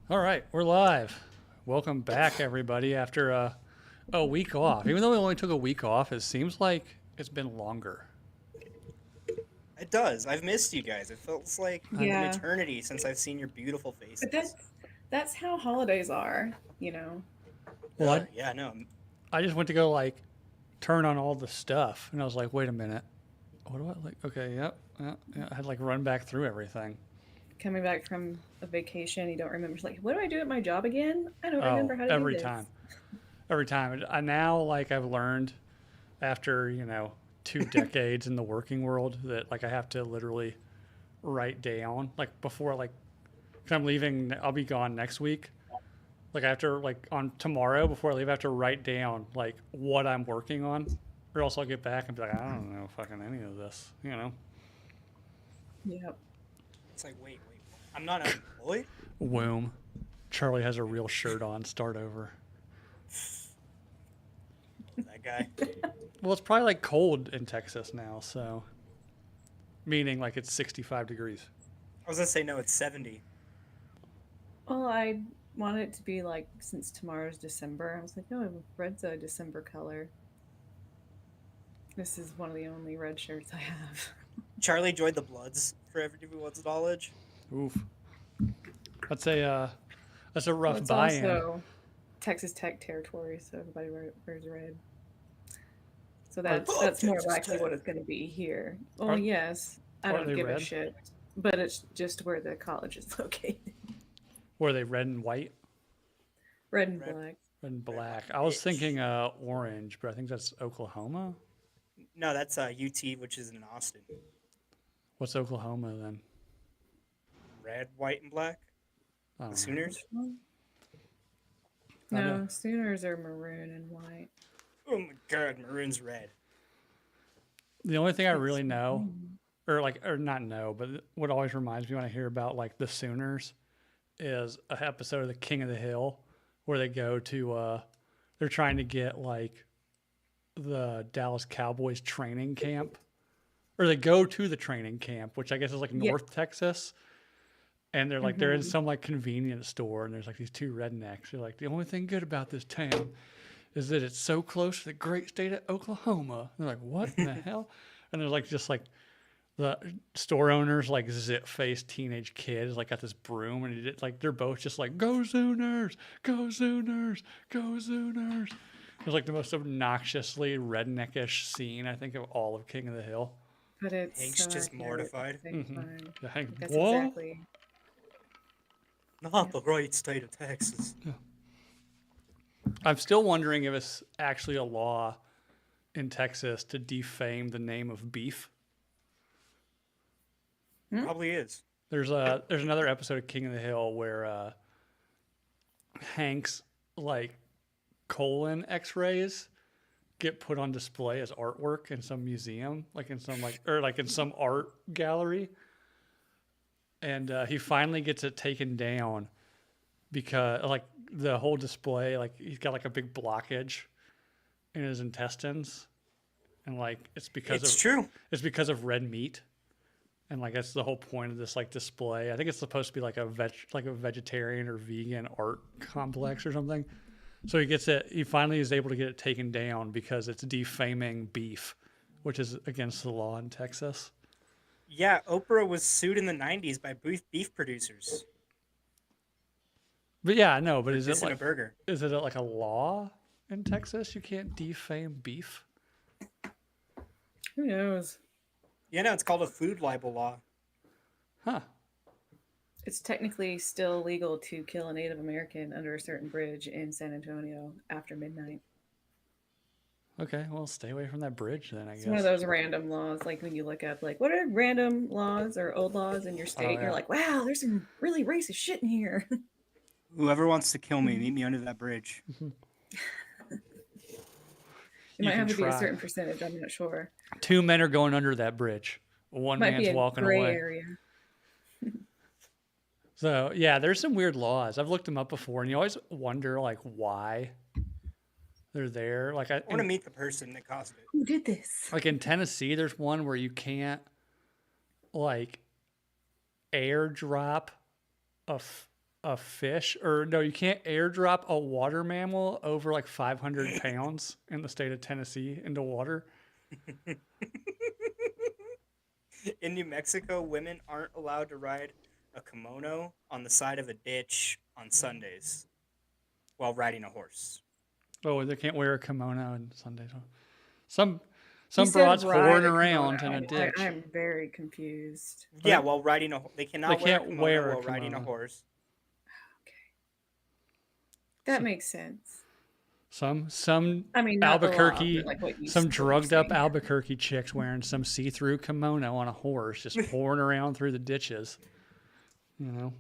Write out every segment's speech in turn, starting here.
All right, we're live. Welcome back, everybody, after a week off. Even though we only took a week off, it seems like it's been longer. It does. I've missed you guys. It feels like I, an Yeah, eternity since I've seen your beautiful but faces. that's how holidays are, you know. well, Yeah, no. I just went to go like turn on all the stuff, and I was like, wait a minute, what do I like? Okay, yep, yeah. I had to like run back through everything. Coming back from a vacation, you don't remember. Like, what do I do at my job again? I don't Oh, remember how to do every this. time, every time. I now like I've learned after 2 decades in the working world that like I have to literally write down like before like 'cause I'm leaving. I'll be gone next week. Like I have to like on tomorrow before I leave, I have to write down like what I'm working on, or else I'll get back and be like, I don't know fucking any of this. Yep. It's like, wait. I'm not unemployed? Womb. Charlie has a real shirt on. Start over. Love that guy. Well, it's probably like cold in Texas now, so meaning like it's 65 degrees. I was going to say, no, it's 70. Well, I want it to be like since tomorrow's December. I was like, no, red's a December color. This is one of the only red shirts I have. Charlie joined the Bloods for everyone's knowledge. Oof. That's a that's a Well, rough it's buy-in. also Texas Tech territory, so everybody wears red. So Are Love that's more Texas likely what Tech. it's going to be here. Well, are yes, I are don't they give a red? shit, but it's just where the college is located. Or are they red and white? Red and Red, black. Red and red like black. I a was bitch. thinking orange, but I think that's Oklahoma. No, that's UT, which is in Austin. What's Oklahoma then? Red, white, and black. I The don't know. Which Sooners. one? I know. No, Sooners are maroon and white. Oh my god, maroon's red. The only thing I It's really know, green. or not know, but what always reminds me when I hear about like the Sooners is an episode of The King of the Hill where they go to they're trying to get like the Dallas Cowboys training camp, or they go to the training camp, which I guess is like Yeah. North Texas, and they're in Mm-hmm. some like convenience store, and there's like these two rednecks. They're like, the only thing good about this town is that it's so close to the great state of Oklahoma. And they're like, what in the hell? And there's like just like the store owners like zit faced teenage kids like got this broom, and he did, like they're both just like go Zooners, go Zooners, go Zooners. It was like the most obnoxiously redneckish scene I think of all of King of the Hill. But it's Hank's so just accurate at mortified. the same Mm-hmm. time. Yeah, Hank, Like, that's what? exactly. Not Yeah. the right state of Texas. I'm still wondering if it's actually a law in Texas to defame the name of beef. Hmm? Probably is. There's another episode of King of the Hill where Hank's like colon X-rays get put on display as artwork in some museum, like in some like or like in some art gallery, and he finally gets it taken down because like the whole display, like he's got like a big blockage in his intestines, and like It's true. it's because of red meat. And like that's the whole point of this like display. I think it's supposed to be like a vegetarian or vegan art complex or something. So he gets it. He finally is able to get it taken down because it's defaming beef, which is against the law in Texas. Yeah, Oprah was sued in the 90s by beef producers But yeah, no. But for dissing a burger. is it like a law in Texas? You can't defame beef. Who knows? Yeah, no, it's called a food libel law. Huh. It's technically still legal to kill a Native American under a certain bridge in San Antonio after midnight. Okay. Well, stay away from that bridge then, I It's one of guess. those random laws, like when you look up, like, what are random laws or old laws in your Oh state? And you're yeah. like, wow, there's some really racist shit in here. Whoever wants to kill me, meet me under that bridge. It You might can have to be a try. certain percentage. I'm not sure. Two men are going under that bridge. One Might be man's a walking gray away. area. So yeah, there's some weird laws. I've looked them up before, and you always wonder like why they're there. I want to meet the person that caused it. Who did this? Like in Tennessee, there's one where you can't like airdrop a a fish, or no, you can't airdrop a water mammal over like 500 pounds in the state of Tennessee into water. In New Mexico, women aren't allowed to ride a kimono on the side of a ditch on Sundays while riding a horse. Oh, they can't wear a kimono on Sundays. Some You some said broads ride whoring a around in kimono. a ditch. I'm very confused. Yeah, Like, while riding they cannot wear a can't kimono wear a while riding a kimono. horse. Okay. That So- makes sense. Some I mean, not the law, Albuquerque, but like what you some what you're drugged up saying. Albuquerque chicks wearing some see-through kimono on a horse, just pouring around through the ditches. You know,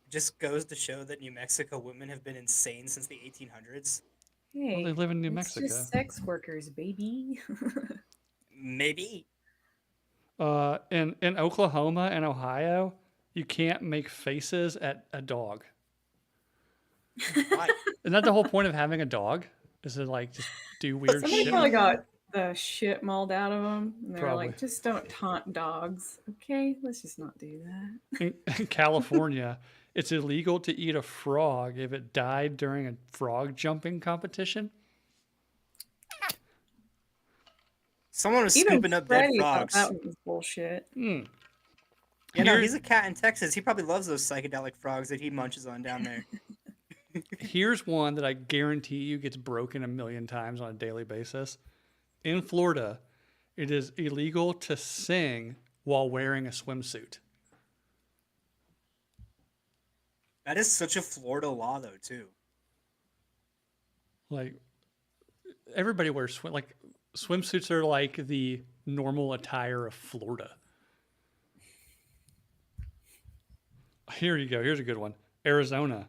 Just goes to show that New Mexico women have been insane since the 1800s. Hey, they live in New it's Mexico. just sex workers, baby. Maybe. In Oklahoma and Ohio, you can't make faces at a dog. Why? Isn't that the whole point of having a dog? Is to like just do weird Somebody shit? probably got the shit mauled out of them, and they're Probably. like, "Just don't taunt dogs, okay? Let's just not do that." In California, it's illegal to eat a frog if it died during a frog jumping competition. Someone was Even scooping up dead Freddie thought frogs. that was bullshit. Mm. Yeah, no, Here- he's a cat in Texas. He probably loves those psychedelic frogs that he munches on down there. Here's one that I guarantee you gets broken a million times on a daily basis. In Florida, it is illegal to sing while wearing a swimsuit. That is such a Florida law, though, too. Like everybody wears swimsuits are like the normal attire of Florida. Here you go. Here's a good one. Arizona.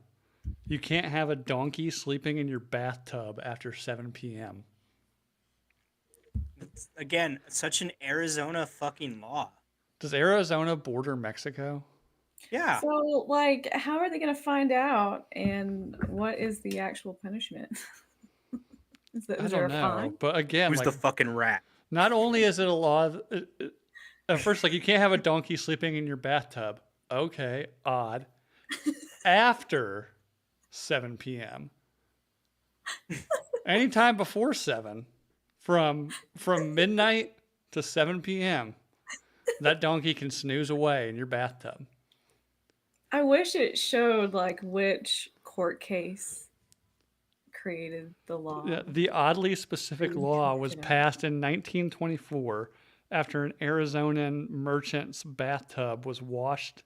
You can't have a donkey sleeping in your bathtub after 7 p.m. It's, again, such an Arizona fucking law. Does Arizona border Mexico? Yeah. So, like, how are they going to find out? And what is the actual punishment? Is I there don't a know. fine? But again, Who's like, the fucking rat? not only is it a law, at first, like, you can't have a donkey sleeping in your bathtub. Okay, odd. After 7 p.m. Anytime before 7, from midnight to 7 p.m., that donkey can snooze away in your bathtub. I wish it showed like which court case created the law. Yeah, the oddly specific Really law was check it out. passed in 1924 after an Arizonan merchant's bathtub was washed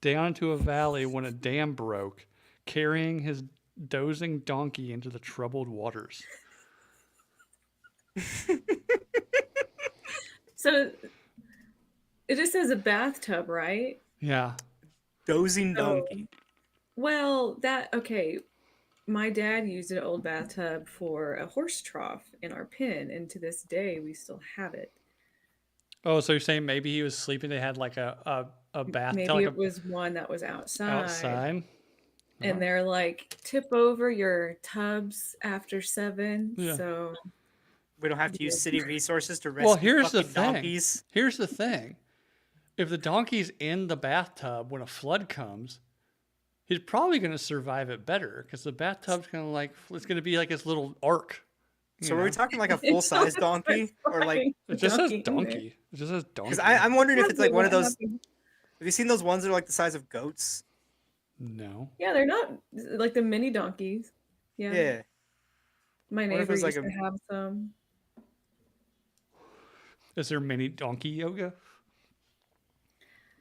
down into a valley when a dam broke, carrying his dozing donkey into the troubled waters. So it just says a bathtub, right? Yeah. Dozing So- donkey. Well, okay. My dad used an old bathtub for a horse trough in our pen, and to this day we still have it. Oh, so you're saying maybe he was sleeping? They had like a bathtub, Maybe like it was one that was outside. outside. And they're like, tip over your tubs after 7. Yeah. So We don't have to use city resources to rescue Well, here's the fucking thing. donkeys. Here's the thing. If the donkey's in the bathtub when a flood comes, he's probably going to survive it better because the bathtub's going to it's going to be like his little ark. So you are we know? talking like a full size donkey, or like? It just says in there. donkey. It just says donkey. Because I'm wondering if it's like one of those. Happy. Have you seen those ones that are like the size of goats? No. Yeah, they're not like the mini donkeys. Yeah. Yeah. My What if neighbor it's used like to have some. Is there mini donkey yoga?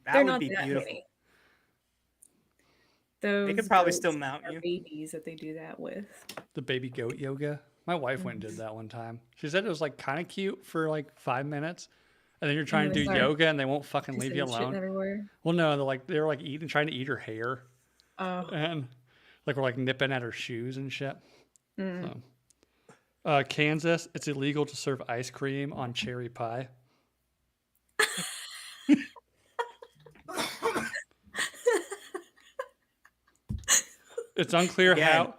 That They're would not be that beautiful. many. Those They could probably goats still mount are you. babies that they do that with. The baby goat yoga? My wife went and did that one time. She said it was like kind of cute for like 5 minutes. And then you're trying then to they do start yoga and they won't fucking leave you Pissing shit alone. everywhere. Well, no, they were like trying to eat her hair Oh, and like we're like nipping at her shoes and shit. mm. So. Kansas, it's illegal to serve ice cream on cherry pie. It's unclear Again.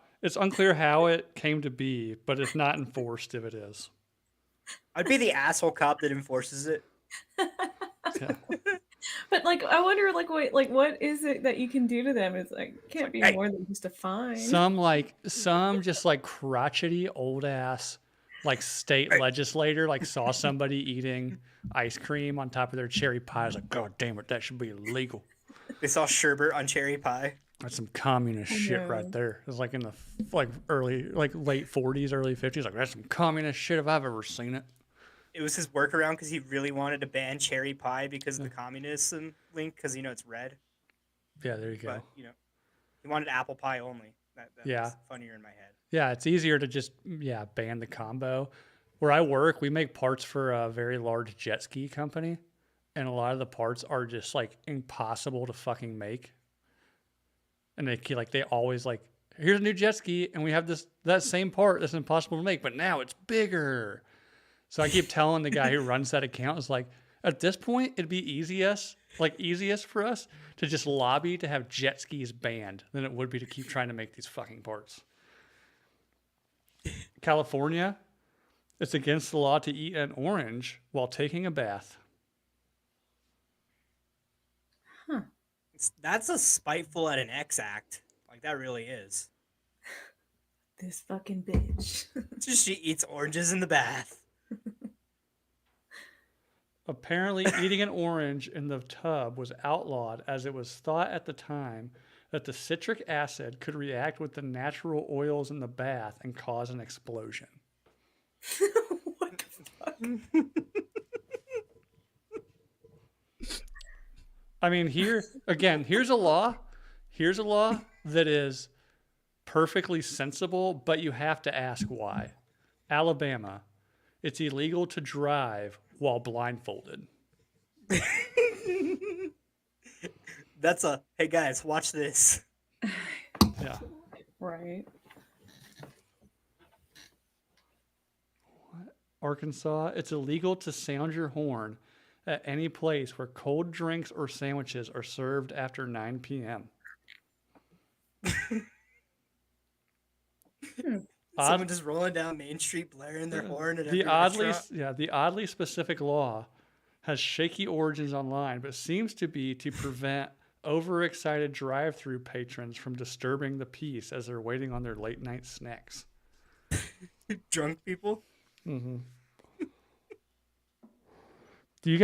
how it came to be, but it's not enforced if it is. I'd be the asshole cop that enforces it. Yeah. But like, I wonder, what is it that you can do to them? It's like can't be Hey, more than just a fine. Some just like crotchety old ass like state hey. legislator like saw somebody eating ice cream on top of their cherry pie. I was like, God damn it, that should be illegal. They saw sherbet on cherry pie. That's some communist I shit right know. there. It was like in the like late 40s, early 50s. Like that's some communist shit if I've ever seen it. It was his workaround because he really wanted to ban cherry pie because of Yeah, the communism link, because it's red. yeah, there you go. But he wanted apple pie only. That Yeah, was funnier in my head. yeah, it's easier to just ban the combo. Where I work, we make parts for a very large jet ski company, and a lot of the parts are just like impossible to fucking make. And they always like, here's a new jet ski, and we have that same part that's impossible to make, but now it's bigger. So I keep telling the guy who runs that account is like, at this point, it'd be easiest for us to just lobby to have jet skis banned than it would be to keep trying to make these fucking parts. California, it's against the law to eat an orange while taking a bath. Huh. That's a spiteful at an X act. Like, that really is. This fucking bitch. Just she eats oranges in the bath. Apparently, eating an orange in the tub was outlawed as it was thought at the time that the citric acid could react with the natural oils in the bath and cause an explosion. What the fuck? I mean, here's a law. Here's a law that is perfectly sensible, but you have to ask why. Alabama, it's illegal to drive while blindfolded. That's hey guys, watch this. Yeah. Right. Arkansas, it's illegal to sound your horn at any place where cold drinks or sandwiches are served after 9 p.m. Someone just rolling down Main Street blaring their horn at every restaurant. The oddly specific law has shaky origins online, but seems to be to prevent overexcited drive-through patrons from disturbing the peace as they're waiting on their late night snacks. Drunk people. Mm-hmm. Do you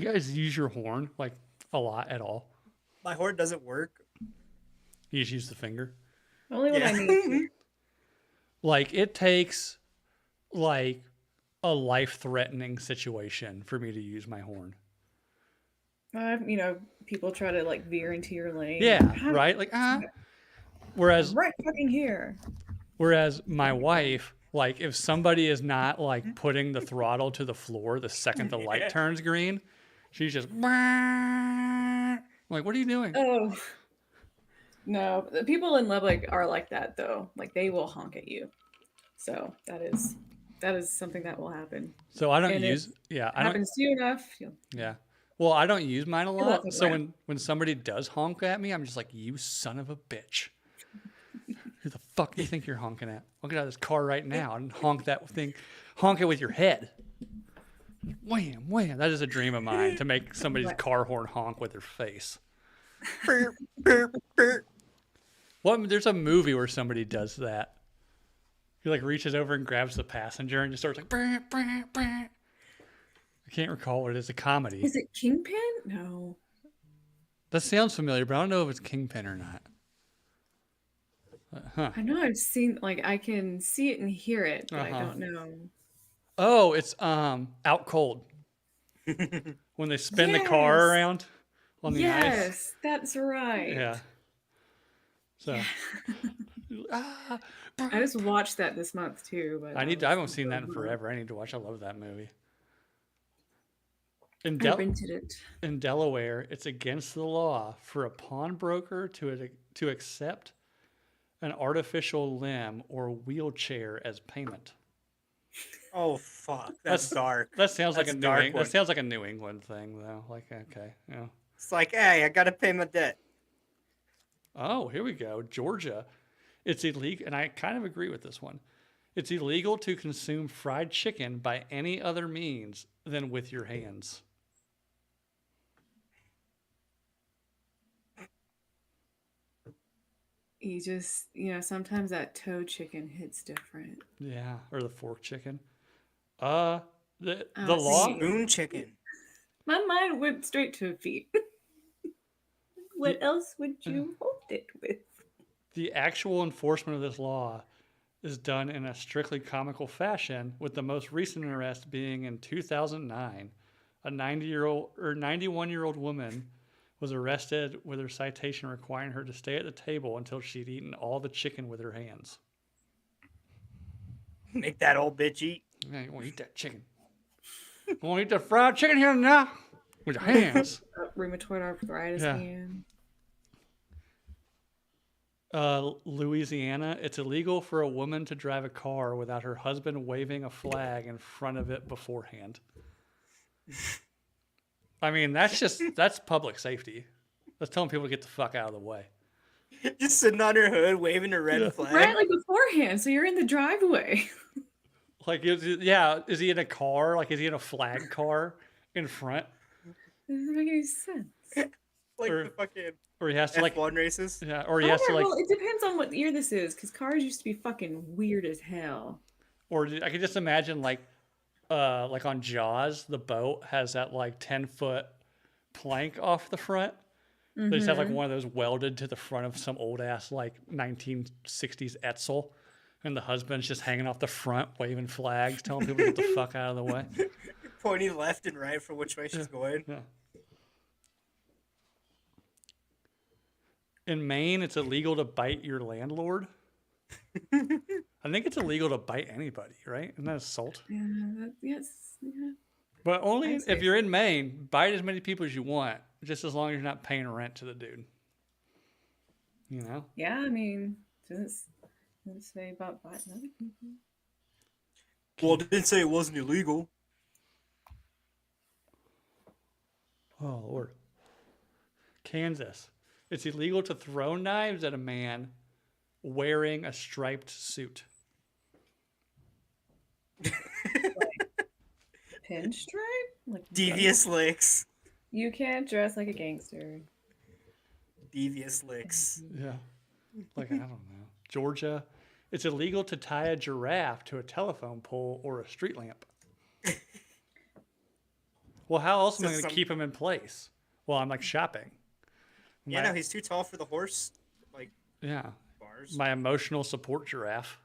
guys use your horn like a lot at all? My horn doesn't work. You just use the finger? Only when I need to. Like it takes like a life-threatening situation for me to use my horn. People try to like veer into your lane. Yeah, right? Like whereas right fucking here. Whereas my wife, like if somebody is not like putting the throttle to the floor the second the light turns green, she's just I'm like, what are you doing? Oh. No, the people in Lubbock are like that though. Like they will honk at you. So that is something that will happen. So I don't And use happens to you enough. Yeah. Well, I don't use mine a lot. welcome So around. when somebody does honk at me, I'm just like, you son of a bitch. Who the fuck do you think you're honking at? I'll get out of this car right now and honk that thing. Honk it with your head. Wham, wham. That is a dream of mine, to make somebody's car horn honk with their face. Burp, burp, burp. There's a movie where somebody does that. He like reaches over and grabs the passenger and just starts like, brr, brr, brr. I can't recall what it is. A comedy. Is it Kingpin? No. That sounds familiar, but I don't know if it's Kingpin or not. Huh. I know I've seen, like, I can see it and hear it, but I don't know. Oh, it's Out Cold. When they spin the car around on the ice. Yes, that's right. Yeah. So I just watched that this month too. But I haven't seen that in forever. I need to watch. I love that movie. I rented it. In Delaware, it's against the law for a pawnbroker to accept an artificial limb or wheelchair as payment. Oh fuck, that's dark. That sounds That's like that sounds like a New England thing, though. Like, okay, yeah. It's like, hey, I gotta pay my debt. Oh, here we go. Georgia. It's illegal, and I kind of agree with this one. It's illegal to consume fried chicken by any other means than with your hands. You just, sometimes that toe chicken hits different. Yeah, or the fork chicken. The Oh, law. see. Spoon chicken. My mind went straight to feet. What else would you hold it with? The actual enforcement of this law is done in a strictly comical fashion, with the most recent arrest being in 2009. A 91-year-old woman was arrested with her citation requiring her to stay at the table until she'd eaten all the chicken with her hands. Make that old bitch eat. Yeah, you want to eat that chicken? You want to eat that fried chicken here now? With your hands. Rheumatoid arthritis Yeah. hand. Louisiana, it's illegal for a woman to drive a car without her husband waving a flag in front of it beforehand. I mean, that's public safety. That's telling people to get the fuck out of the way. Just sitting on her hood, waving a red flag. Right, like beforehand, so you're in the driveway. Like, is he in a car? Like, is he in a flag car in front? It doesn't make any sense. Like Or- the fucking Or he has to, like, F1 races. yeah, or he has to, like, Well, it depends on what year this is, because cars used to be fucking weird as hell. or I could just imagine, like on Jaws, the boat has that, like, 10-foot plank off the front. They just have, like, one of those welded to the front of some old-ass, like, 1960s Etzel. And the husband's just hanging off the front, waving flags, telling people to get the fuck out of the way. Pointing left and right for which way she's going. Yeah. In Maine, it's illegal to bite your landlord. I think it's illegal to bite anybody, right? Isn't that assault? Yeah, yes. Yeah. But only I'd if say you're in Maine, bite as many people as you want, just as long as you're not paying rent to the dude. You know? Yeah, I mean, doesn't say about biting other people. Well, it didn't say it wasn't illegal. Oh, Lord. Kansas. It's illegal to throw knives at a man wearing a striped suit. Pinstripe? Like Devious licks. You can't dress like a gangster. Devious licks. Yeah. Like, I don't know. Georgia. It's illegal to tie a giraffe to a telephone pole or a street lamp. Well, how else am I So going to keep him in place while I'm, like, shopping? Yeah, no, he's too tall for the horse, like, Yeah. bars. My emotional support giraffe.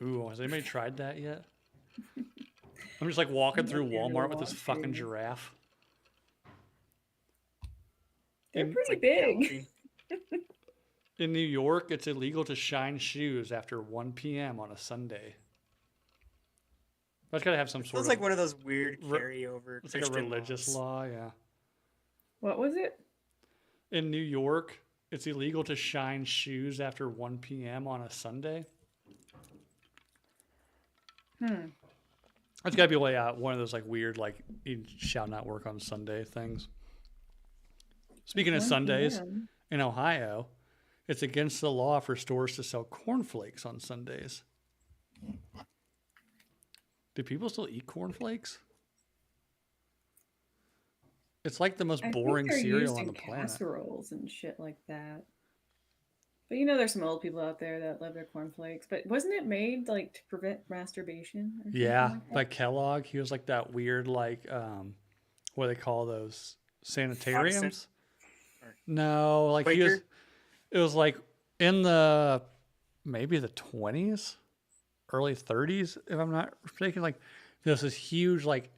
Ooh, has anybody tried that yet? I'm just, like, walking through Walmart with this fucking giraffe. They're In, pretty Like big. galaxy. in New York, it's illegal to shine shoes after 1 p.m. on a Sunday. That's got to have some sort Sounds of... like one of those weird Re- carryover It's like a Christian religious laws. law, yeah. What was it? In New York, it's illegal to shine shoes after 1 p.m. on a Sunday. That's got to be one of those, like, weird, like, you shall not work on Sunday things. Speaking of 1 Sundays, p.m. in Ohio, it's against the law for stores to sell cornflakes on Sundays. Do people still eat cornflakes? It's like the most I boring think they're cereal used on in the planet. casseroles and shit like that. But there's some old people out there that love their cornflakes. But wasn't it made like to prevent masturbation? Or something Yeah, like that? like Kellogg, he was like that weird, like, what do they call those? Sanitariums? Or No, like he was, Quaker? it was like in the, maybe the 20s, early 30s, if I'm not mistaken. Like, there's this huge, like,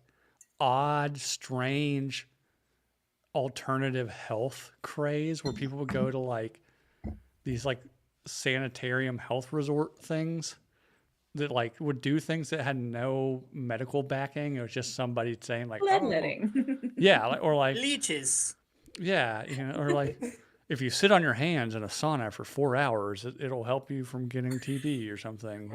odd, strange, alternative health craze where people would go to, like, these, like, sanitarium health resort things that, like, would do things that had no medical backing. It was just somebody saying, like, Bloodletting. yeah, like, or like, Leeches. yeah, or like, if you sit on your hands in a sauna for 4 hours, it'll help you from getting TB or something,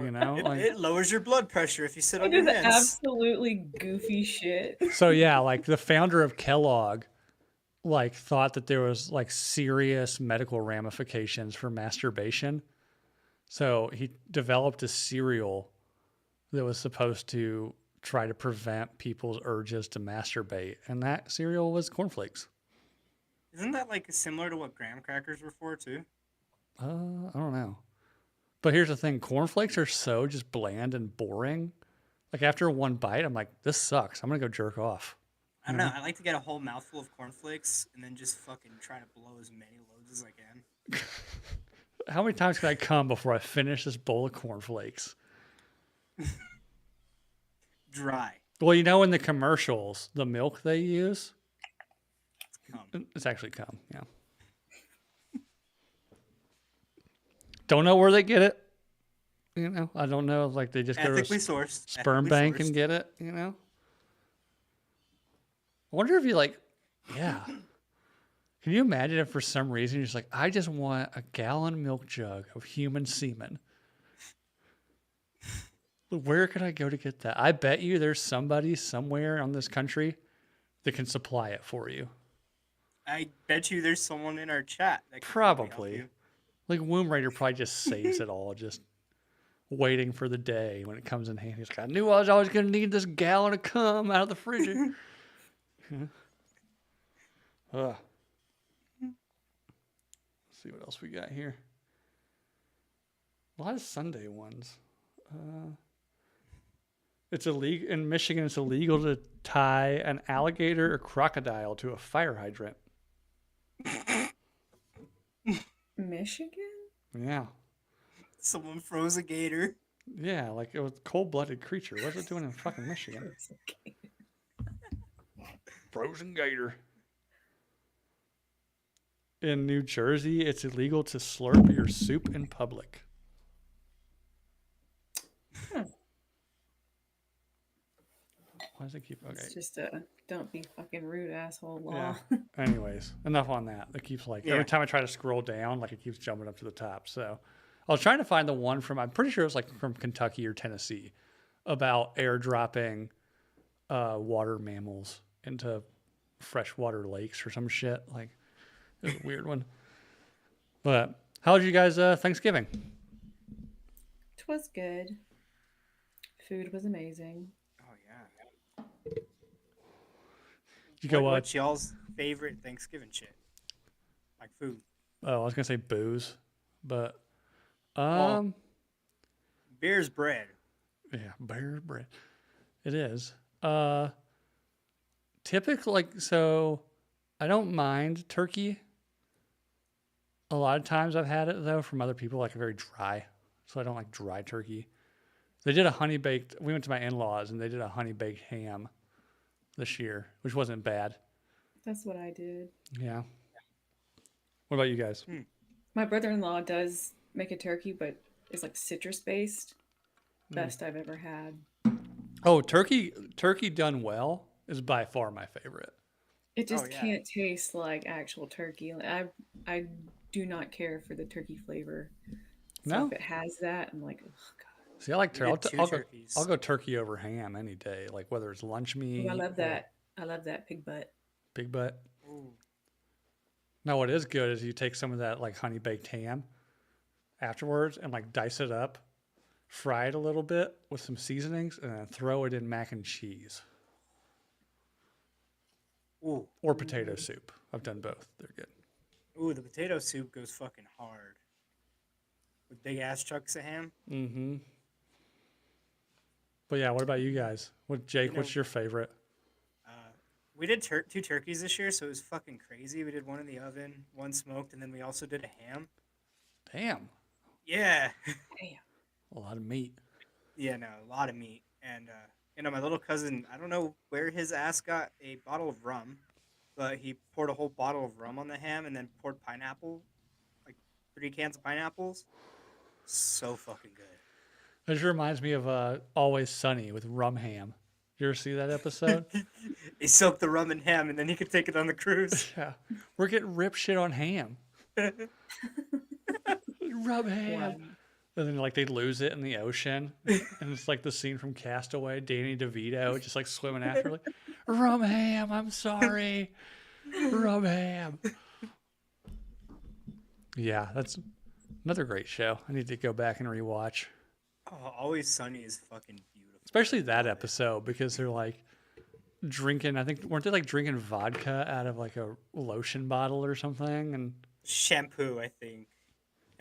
like, It lowers your blood pressure if you sit on It your is hands. absolutely goofy shit. so yeah, like the founder of Kellogg, like, thought that there was, like, serious medical ramifications for masturbation. So he developed a cereal that was supposed to try to prevent people's urges to masturbate. And that cereal was cornflakes. Isn't that like similar to what graham crackers were for too? I don't know. But here's the thing: cornflakes are so just bland and boring. Like after one bite, I'm like, this sucks. I'm gonna go jerk off. I don't know. I like to get a whole mouthful of cornflakes and then just fucking try to blow as many loads as I can. How many times can I come before I finish this bowl of cornflakes? Dry. Well, you know, in the commercials, the milk they use, Come. it's actually cum. Yeah. Don't know where they get it. You know, I don't know. Like they just go to a Ethically sourced. sperm ethically bank sourced. and get it. You know. I wonder if you like, yeah. Can you imagine if for some reason you're just like, I just want a gallon milk jug of human semen? Where could I go to get that? I bet you there's somebody somewhere on this country that can supply it for you. I bet you there's someone in our chat that could help Probably. you. Like Womb Raider probably just saves it all, just waiting for the day when it comes in handy. He's like, I knew I was always going to need this gallon of cum out of the fridge. Ugh. Let's see what else we got here. A lot of Sunday ones. It's illegal in Michigan. It's illegal to tie an alligator or crocodile to a fire hydrant. Michigan? Yeah, Someone froze a gator. yeah, like it was a cold-blooded creature. What's it doing in fucking Michigan? Frozen gator. In New Jersey, it's illegal to slurp your soup in public. Why does it keep? Okay. It's just a don't be fucking rude asshole law. Yeah. Anyways, enough on that. It keeps like Yeah. every time I try to scroll down, like it keeps jumping up to the top. So I was trying to find the one from, I'm pretty sure it was like from Kentucky or Tennessee, about airdropping water mammals into freshwater lakes or some shit. Like it was a weird one. But how was you guys Thanksgiving? Twas good. Food was amazing. Oh yeah. Did you go What's y'all's favorite Thanksgiving shit? Like food. Oh, I was gonna say booze, but Well, beer's bread. yeah, bear bread. It is. Typically, like, so I don't mind turkey. A lot of times I've had it though from other people, like very dry. So I don't like dry turkey. They did a honey baked. We went to my in-laws and they did a honey baked ham this year, which wasn't bad. That's what I did. Yeah. What about you guys? My brother-in-law does make a turkey, but it's like citrus based. Best I've ever had. Oh, turkey done well is by far my favorite. It just yeah. can't taste like actual turkey. I do not care for the turkey flavor. So No? if it has that, I'm like, oh god. See, I like We turkey. did two I'll go. turkeys. I'll go turkey over ham any day. Like whether it's lunch meat. Oh, I love or that. I love that pig butt. Big butt. Ooh. Now, what is good is you take some of that like honey baked ham afterwards and like dice it up, fry it a little bit with some seasonings, and then throw it in mac and cheese Ooh. or potato soup. I've done both. They're good. Ooh, the potato soup goes fucking hard. With big ass chunks of ham. Mm-hmm. But yeah, what about you guys? What Jake? You know- What's your favorite? We did two turkeys this year, so it was fucking crazy. We did one in the oven, one smoked, and then we also did a ham. Damn, Yeah. Damn. a lot of meat. Yeah, no, a lot of meat. And, my little cousin, I don't know where his ass got a bottle of rum, but he poured a whole bottle of rum on the ham and then poured pineapple, like 3 cans of pineapples. So fucking good. It just reminds me of Always Sunny with rum ham. Did you ever see that episode? He soaked the rum in ham and then he could take it on the cruise. Yeah, we're getting rip shit on ham. Rub ham. Wow. And then like they lose it in the ocean, and it's like the scene from Castaway, Danny DeVito just like swimming after, like, rum ham, I'm sorry, rum ham. Yeah, that's another great show. I need to go back and rewatch, Oh, Always Sunny is fucking beautiful. especially that episode because they're like drinking. I think weren't they like drinking vodka out of like a lotion bottle or something? And Shampoo, I think.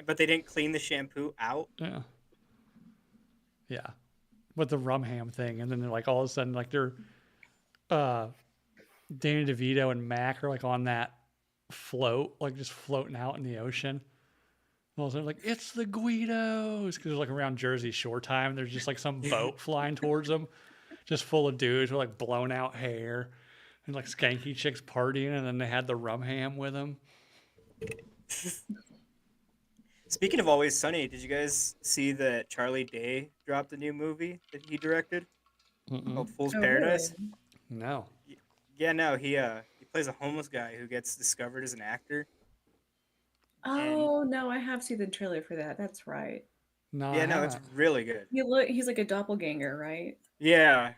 But they didn't clean the shampoo out. Yeah. Yeah. With the rum ham thing. And then they're like all of a sudden like they're uh Danny DeVito and Mac are like on that float, like just floating out in the ocean. All of a sudden, like, it's the Guidos. Because it's like around Jersey Shore time. There's just like some boat flying towards them, just full of dudes with like blown out hair and like skanky chicks partying. And then they had the rum ham with them. Speaking of Always Sunny, did you guys see that Charlie Day dropped a new movie that he directed Mm-mm. called Fool's Oh, really? Paradise? No. Yeah, no, he plays a homeless guy who gets discovered as an actor. And Oh no, I have seen the trailer for that. That's right. No, I yeah, no, it's haven't. really good. He's like a doppelganger, right? Yeah,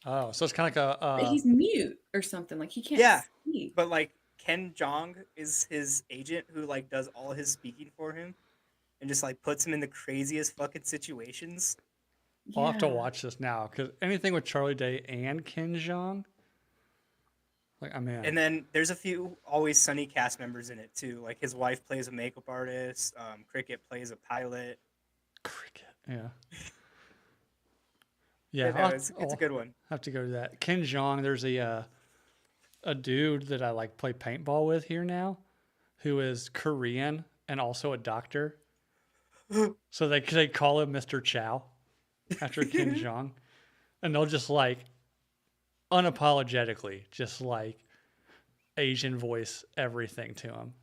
Oh, so it's kind of like a, But he's mute or something. Like he can't yeah, speak. but like Ken Jeong is his agent who like does all his speaking for him and just like puts him in the craziest fucking situations. I'll have to Yeah. watch this now because anything with Charlie Day and Ken Jeong, like, I'm in. And then there's a few Always Sunny cast members in it too. Like his wife plays a makeup artist. Cricket plays a pilot. Cricket. Yeah. Yeah, Yeah, no, it's a good one. have to go to that. Ken Jeong, there's a dude that I like play paintball with here now, who is Korean and also a doctor. So they call him Mr. Chow after Ken Jeong, and they'll just like unapologetically just like Asian voice everything to him.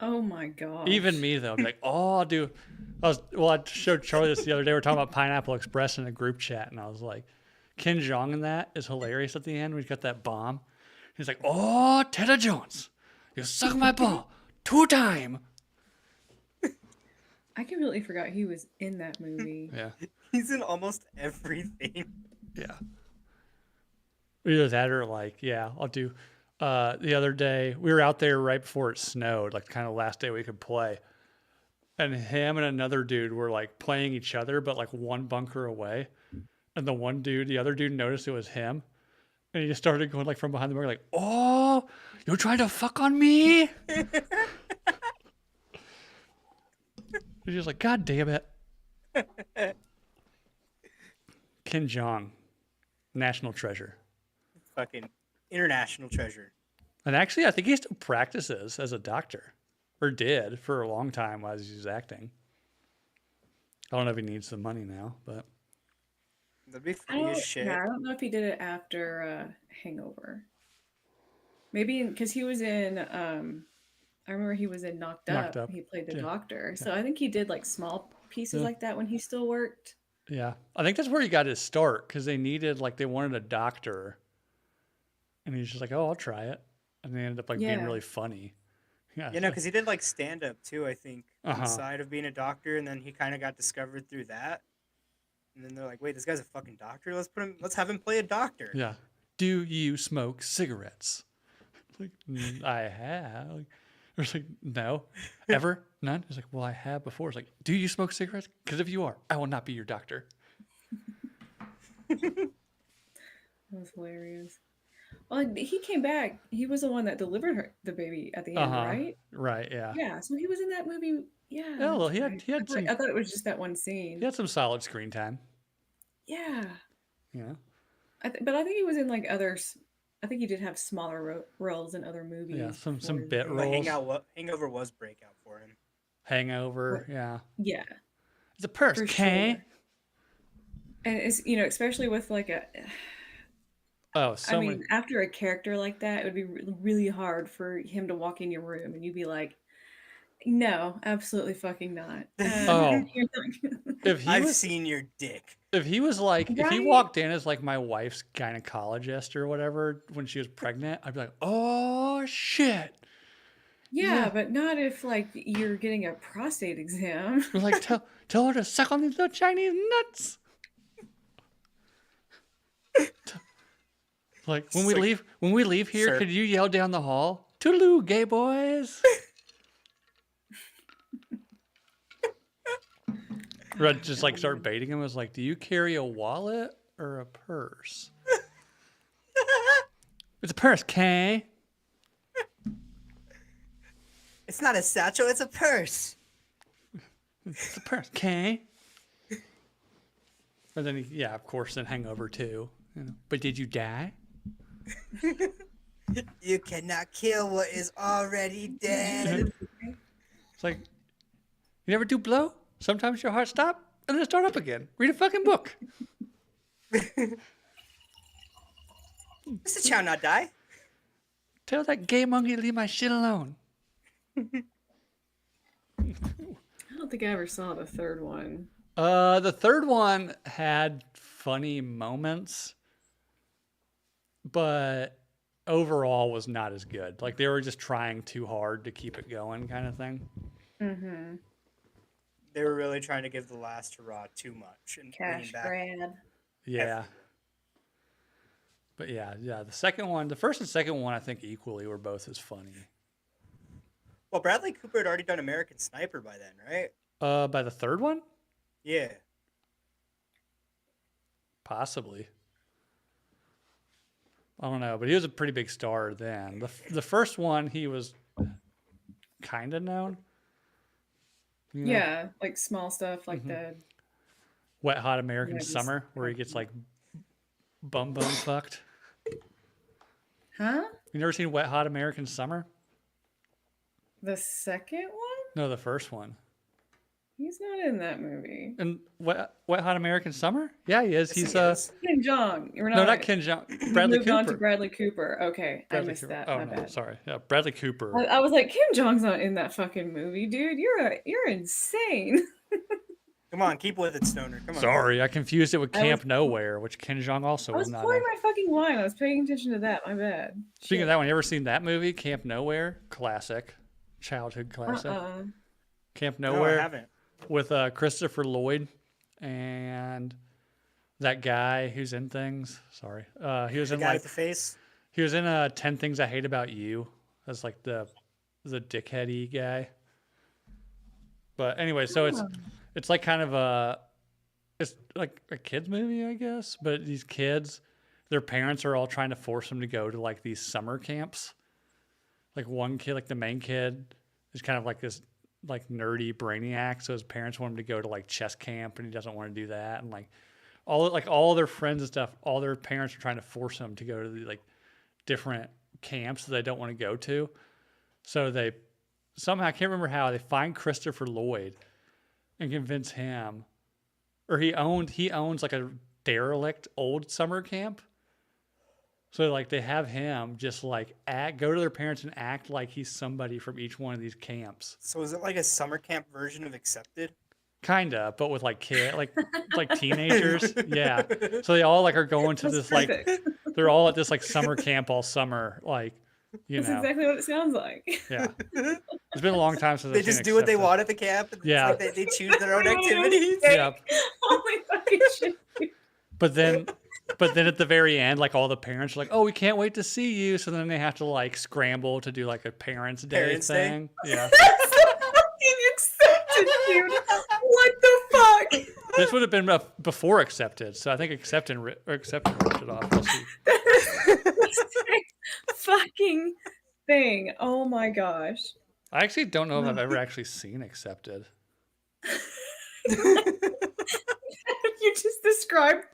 Oh my god. Even me though, I'd be like, oh, dude. I showed Charlie this the other day. We're talking about Pineapple Express in a group chat, and I was like, Ken Jeong in that is hilarious at the end when he's got that bomb. He's like, oh, Tedda Jones, you suck my ball 2 times. I completely forgot he was in that movie. Yeah, He's in almost everything. yeah. Either that or like, yeah, I'll do. The other day we were out there right before it snowed, like kind of last day we could play, and him and another dude were like playing each other, but like one bunker away. And the other dude noticed it was him, and he just started going like from behind the bunker, like, "Oh, you're trying to fuck on me?" He's just like, "God damn it." Ken Jeong, national treasure. Fucking international treasure. And actually, I think he still practices as a doctor, or did for a long time while he was acting. I don't know if he needs the money now, but That'd be I funny as don't, shit. yeah, I don't know if he did it after Hangover. Maybe because he was in I remember he was in Knocked Up. He played the Yeah. doctor. So I think he did like small pieces Yeah. like that when he still worked. yeah, I think that's where he got his start because they wanted a doctor, and he's just like, "Oh, I'll try it," and they ended up like being Yeah. really funny. Yeah, You know, because he did like stand up too, I think, Uh-huh. inside of being a doctor, and then he kind of got discovered through that. And then they're like, "Wait, this guy's a fucking doctor. Let's have him play a doctor." yeah. Do you smoke cigarettes? Like, I have. Like, it's like, no, ever, none. It's like, well, I have before. It's like, do you smoke cigarettes? Because if you are, I will not be your doctor. That was hilarious. Well, he came back. He was the one that delivered the baby at the end, right? Right. Yeah. Yeah. So he was in that movie. Yeah. Yeah, well, that's he right. had some I thought it was just that one scene. he had some solid screen time. Yeah. Yeah. But I think he was in like others. I think he did have smaller roles in other movies. Yeah, some before bit then. roles. Hangover was breakout for him. Hangover. Yeah. Yeah. It's a purse, For okay? sure. And it's especially with like Oh, so many. after a character like that, it would be really hard for him to walk in your room and you'd be like, no, absolutely fucking not. Oh. You're not- If he I've was seen your dick. if he was like if he Right? walked in as like my wife's gynecologist or whatever when she was pregnant, I'd be like, oh shit. Yeah, but not if like you're getting a prostate exam. We're like, tell her to suck on these little Chinese nuts. Like when we leave here, Sir. could you yell down the hall, "Toodaloo, gay boys"? Or I'd just like start baiting him. I was like, "Do you carry a wallet or a purse?" It's a purse, Kay. It's not a satchel, it's a purse. It's the parents. Okay. And then, yeah, of course, then Hangover too. You know. But did you die? You cannot kill what is already dead. It's like, you never do blow? Sometimes your heart stop and then start up again. Read a fucking book. Mr. Chow not die. Tell that gay monkey to leave my shit alone. I don't think I ever saw the third one. The third one had funny moments, but overall was not as good. Like they were just trying too hard to keep it going, kind of thing. Mm-hmm. They were really trying to give the last hurrah too much and bringing Cash back grab. Yeah. everyone. But yeah. The first and second one, I think equally were both as funny. Well, Bradley Cooper had already done American Sniper by then, right? By the third one, Yeah. possibly. I don't know, but he was a pretty big star then. The first one, he was kind of known. You know? Yeah, like small stuff like the Wet Hot American Yeah, just- Summer, where he gets like bum fucked. Huh? You never seen Wet Hot American Summer? The second one? No, the first one. He's not in that movie. And Wet Hot American Summer? Yeah, he is. Yes, He's he is. Ken Jeong. You're no, not Ken Jeong. Bradley moved on to Cooper. Bradley Cooper. Okay, I Bradley missed Cooper. that. Oh My no, bad. sorry. Yeah, Bradley Cooper. I was like, Kim Jong's not in that fucking movie, dude. You're insane. Come on, keep with it, Stoner. Come on. Sorry, I confused it with I was- Camp Nowhere, which Ken Jeong also I was was not pouring in. my fucking wine. I was paying attention to that. My bad. Speaking of that one, you ever seen that movie, Camp Nowhere? Classic, childhood classic. Camp No, I Nowhere haven't. with Christopher Lloyd and that guy who's in things. Sorry, he was The in guy like with the face. he was in 10 Things I Hate About You as like the dickheady guy. But anyway, so it's like kind of it's like a kids movie, I guess. But these kids, their parents are all trying to force them to go to like these summer camps. Like one kid, like the main kid, is kind of like this like nerdy brainiac. So his parents want him to go to like chess camp, and he doesn't want to do that. And like all their friends and stuff, all their parents are trying to force them to go to the like different camps that they don't want to go to. So they somehow, I can't remember how, they find Christopher Lloyd and convince him, or he owns like a derelict old summer camp. So like they have him just like go to their parents and act like he's somebody from each one of these camps. So is it like a summer camp version of Accepted? Kinda, but with like like teenagers. Yeah. So they all like are going to this like Perfect. they're all at this like summer camp all summer, like That's exactly what it sounds like. Yeah. It's been a long time since They I've seen just do what they Accepted. want at the camp. And Yeah. It's like they choose their own Everyone knows activities. they- Yeah. Holy fucking shit. But then at the very end, like all the parents are like, "Oh, we can't wait to see you." So then they have to like scramble to do like a Parents' Day Parents' Day? thing. Yeah. That's so fucking accepted, dude. What the fuck? This would have been before Accepted. So I think Accepted ripped it off. We'll see. Fucking thing. Oh my gosh. I actually don't know if I've ever actually seen Accepted. You just described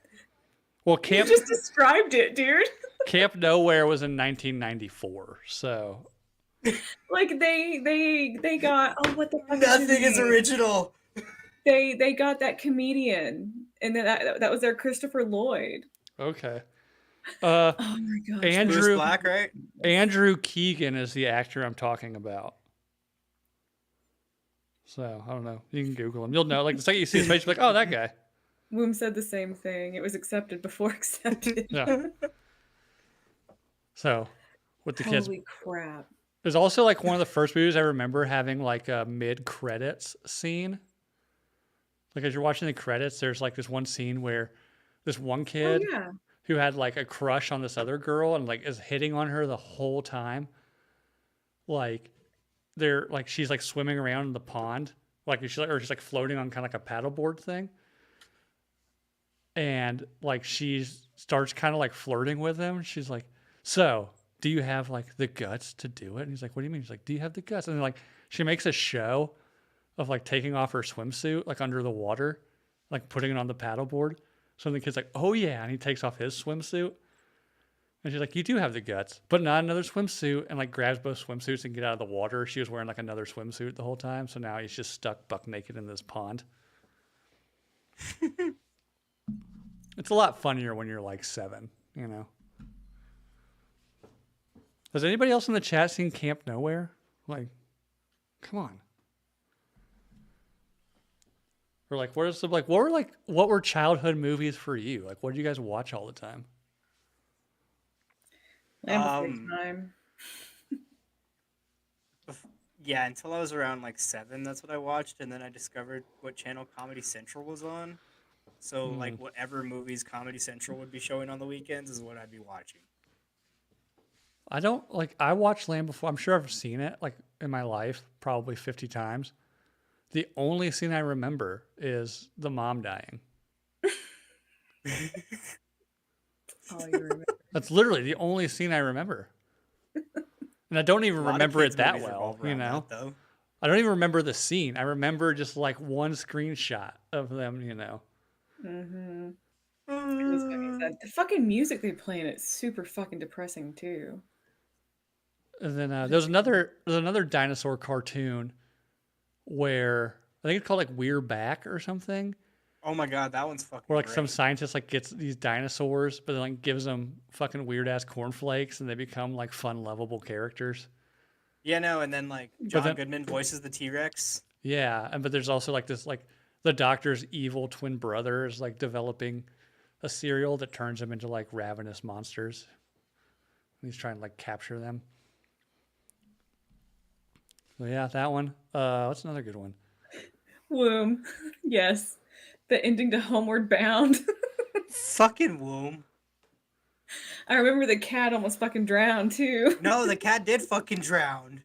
Well, you just described it, dude. Camp Nowhere was in 1994. So Like they got what the fuck is his Nothing is name? original. They got that comedian and then that was their Christopher Lloyd. okay. Oh my gosh. Andrew Bruce Black, right? Andrew Keegan is the actor I'm talking about. So I don't know. You can Google him. You'll know. Like the second you see his face, you're like, "Oh, that guy." Woom said the same thing. It was accepted before accepted. Yeah. So with the kids, Holy crap. there's also like one of the first movies I remember having like a mid-credits scene. Like as you're watching the credits, there's like this one scene where this one Oh kid yeah. who had like a crush on this other girl and like is hitting on her the whole time. Like they're like she's like swimming around in the pond, like she's like floating on kind of like a paddleboard thing. And like she starts kind of like flirting with him. She's like, "So, do you have like the guts to do it?" And he's like, "What do you mean?" She's like, "Do you have the guts?" And then like she makes a show of like taking off her swimsuit like under the water, like putting it on the paddleboard. So the kid's like, "Oh yeah," and he takes off his swimsuit, and she's like, "You do have the guts, but not another swimsuit," and like grabs both swimsuits and get out of the water. She was wearing like another swimsuit the whole time, so now he's just stuck buck naked in this pond. It's a lot funnier when you're like 7, you know. Has anybody else in the chat seen Camp Nowhere? Like, come on. Or like, what were childhood movies for you? Like, what did you guys watch all the time? Land Before Time. Yeah, until I was around like 7, that's what I watched, and then I discovered what channel Comedy Central was on. So like whatever movies Comedy Central would be showing on the weekends is what I'd be watching. I watched Land Before. I'm sure I've seen it like in my life, probably 50 times. The only scene I remember is the mom dying. Oh, you remember. That's literally the only scene I remember. And I don't even remember it that well, you know? I don't even remember the scene. I remember just like one screenshot of them, you know? Mm-hmm. The fucking music they play in it's super fucking depressing too. And then there's another dinosaur cartoon where I think it's called like We're Back or something. Oh my god, that one's fucking Where like great. some scientist like gets these dinosaurs, but then like gives them fucking weird ass cornflakes, and they become like fun, lovable characters. Yeah, no, and then like John Goodman voices the T-Rex. Yeah, but there's also like this like the doctor's evil twin brother is like developing a cereal that turns them into like ravenous monsters. And he's trying to like capture them. So yeah, that one. What's another good one? Womb. Yes. The ending to Homeward Bound. Fucking Womb. I remember the cat almost fucking drowned too. No, the cat did fucking drown.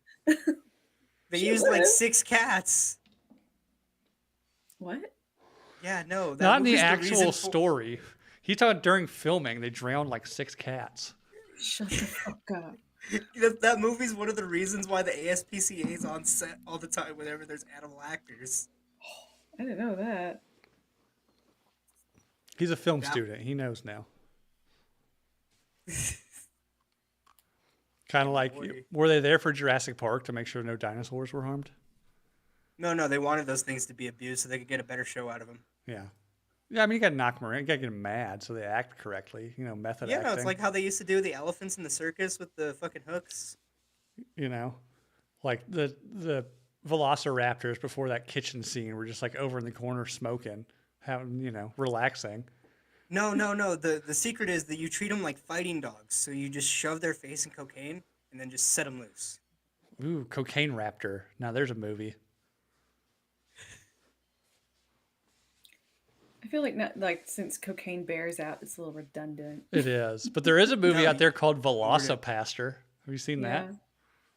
They used like 6 cats. What? Yeah, no. That Not in the movie's actual story. He thought during filming they drowned like 6 cats. Shut the fuck up. That movie's one of the reasons why the ASPCA is on set all the time whenever there's animal actors. I didn't know that. He's a film student. He knows now. Kind of like, were they there for Jurassic Park to make sure no dinosaurs were harmed? No, they wanted those things to be abused so they could get a better show out of them. Yeah. Yeah, I mean, you got to knock them around. You got to get them mad so they act correctly. You know, method acting. Yeah, no, it's like how they used to do the elephants in the circus with the fucking hooks. You know, like the velociraptors before that kitchen scene were just like over in the corner smoking, having, you know, relaxing. No. The secret is that you treat them like fighting dogs. So you just shove their face in cocaine and then just set them loose. Ooh, Cocaine Raptor. Now there's a movie. I feel like since cocaine bears out, it's a little redundant. It is, but there is a movie out there called Velocipaster. Have you seen that?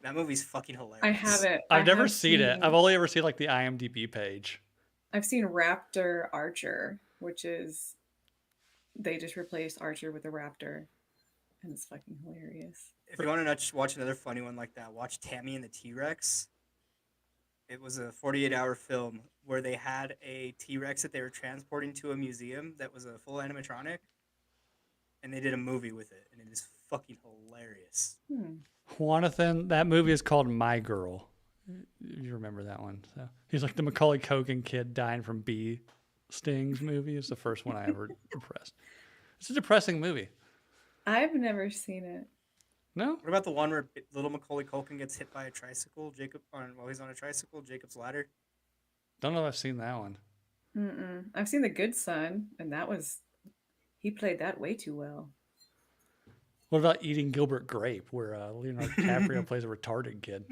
That movie's fucking hilarious. I haven't. I've never seen it. I've only ever seen like the IMDb page. I've seen Raptor Archer, which is they just replaced Archer with a raptor, and it's fucking hilarious. If you want to watch another funny one like that, watch Tammy and the T-Rex. It was a 48-hour film where they had a T-Rex that they were transporting to a museum that was a full animatronic, and they did a movie with it, and it is fucking hilarious. Jonathan, that movie is called My Girl. You remember that one? So he's like the Macaulay Culkin kid dying from bee stings movie. It's the first one I ever impressed. It's a depressing movie. I've never seen it. No? What about the one where little Macaulay Culkin gets hit by a tricycle, while he's on a tricycle, Jacob's Ladder? Don't know if I've seen that one. I've seen The Good Son, and he played that way too well. What about Eating Gilbert Grape, where Leonardo DiCaprio plays a retarded kid?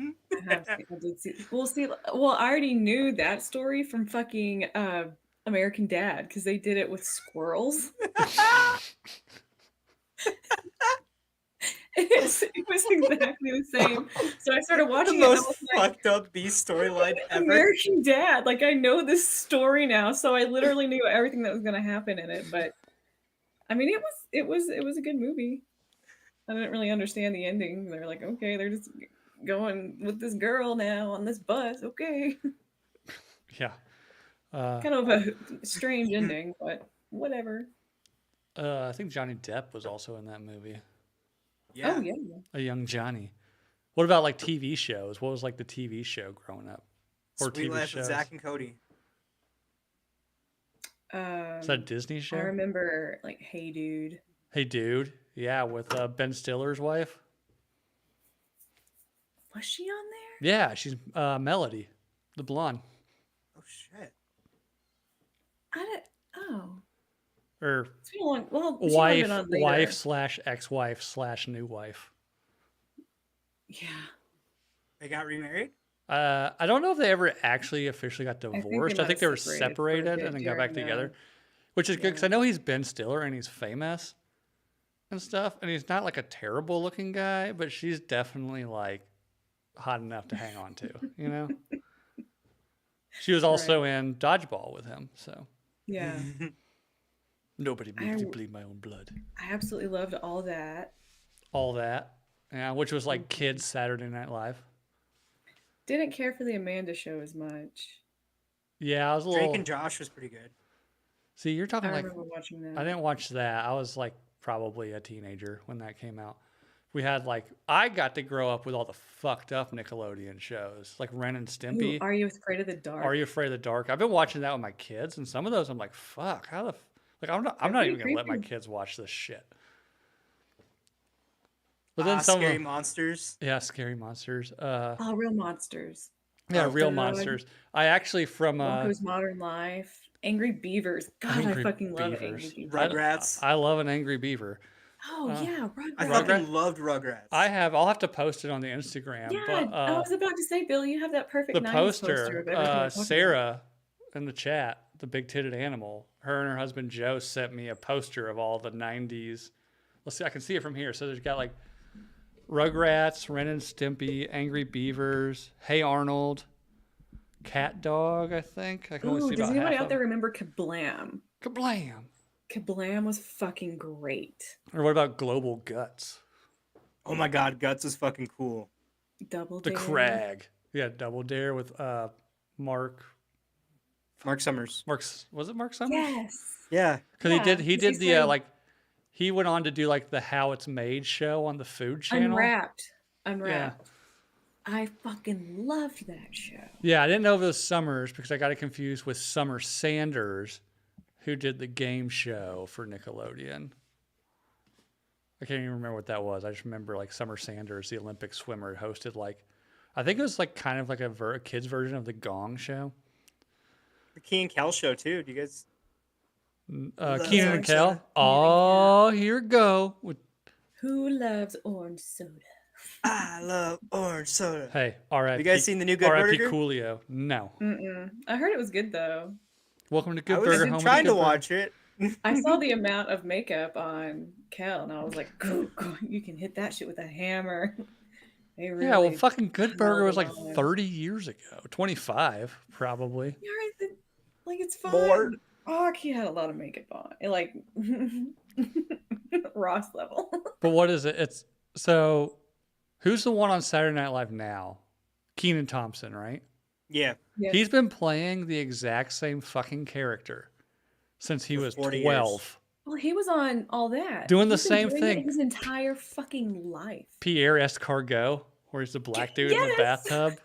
I did see. Well, I already knew that story from fucking American Dad because they did it with squirrels. It was exactly the same. So I started watching the most fucked up B storyline ever. American Dad. Like I know this story now, so I literally knew everything that was going to happen in it. But I mean, it was a good movie. I didn't really understand the ending. They're like, okay, they're just going with this girl now on this bus. Okay. Yeah. Uh, Kind of a strange ending, but whatever. I think Johnny Depp was also in that movie. Yeah. Oh yeah. A young Johnny. What about like TV shows? What was like the TV show growing up? Or Sweet TV Life shows? of Zach and Cody. Is that a Disney I show? remember like Hey Dude. Hey Dude. Yeah, with Ben Stiller's wife. Was she on there? Yeah, she's Melody, the blonde. Oh shit. I don't. Oh, Or it's been a long. Well, she might have been on later. wife slash ex-wife slash new wife. Yeah. They got remarried? I don't know if they ever actually officially got think they divorced. I might think they have were separated for a separated bit and then got back during together, the- which is good because yeah. I know he's Ben Stiller and he's famous and stuff, and he's not like a terrible looking guy, but she's definitely like hot enough to hang on to, you know? She was also in Dodgeball with him, so Yeah. nobody makes me I- bleed my own blood. I absolutely loved all that. All that, yeah, which was like kids Saturday Night Live. Didn't care for the Amanda show as much. Yeah, I was a Drake little. and Josh was pretty good. See, you're I talking like remember watching that. I didn't watch that. I was like probably a teenager when that came out. We had like I got to grow up with all the fucked up Nickelodeon shows like Ren and Ooh, Stimpy. Are You Afraid of the Dark? Are You Afraid of the Dark? I've been watching that with my kids, and some of those I'm like, fuck, how the like I'm not They're even gonna let my pretty kids watch this shit. But then some of Scary them, Monsters. yeah, Scary Monsters. Oh, Real Monsters. Yeah, Oh, Real God. Monsters. I actually from Rocko's Modern Life. Angry Beavers. God, I Angry fucking love Beavers. Angry Beavers. Rugrats. I love an Angry Beaver. Oh yeah, Rugrats. I Rugrats? fucking loved Rugrats. I'll have to post it on the Instagram. Yeah, but I was about to say, Bill, you have that perfect the 90s poster, of everything we're talking about. Sarah in the chat, the big titted animal, her and her husband Joe sent me a poster of all the 90s. Let's see, I can see it from here. So there's got like Rugrats, Ren and Stimpy, Angry Beavers, Hey Arnold, Cat Dog, I think. I can only Ooh, see does about anybody half out of there them. remember Kablam? Kablam. Kablam was fucking great. Or what about Global Guts? Oh my god, Guts was fucking cool. Double The Dare. Crag. Yeah, Double Dare with Mark Summers. was it Mark Summers? Yes. Yeah. Because Yeah, he 'cause did he's the like- like he went on to do like the How It's Made show on the Food Channel. Unwrapped. I fucking loved that show. Yeah, I didn't know if it was Summers because I got it confused with Summer Sanders, who did the game show for Nickelodeon. I can't even remember what that was. I just remember like Summer Sanders, the Olympic swimmer, hosted like I think it was like kind of like a kids version of the Gong Show. The Key and Kel show too. Do you guys Keenan and Orange Kel. soda? Oh, here we go. With, Who loves orange soda? I love orange soda. hey, R.I.P. Have you guys seen the new Good R.I.P. Burger? Coolio. No. Mm-mm. I heard it was good though. Welcome to I Good was Burger. Home of the trying Good to Burger. watch it. I saw the amount of makeup on Kel, and I was like, "Go, you can hit that shit with a hammer." They really, Yeah, well, fucking Good Burger was like held on. 30 years ago. 25, probably. Yeah, right, like it's fine. More. Oh, he had a lot of makeup on, like Ross level. But what is it? It's so who's the one on Saturday Night Live now? Keenan Thompson, right? Yeah. Yeah. He's been playing the exact same fucking character since he For was 40 years. 12. Well, he was on all that, Doing the He's been same doing thing. it his entire fucking life. Pierre Escargot, where he's the black dude in the Yes! bathtub.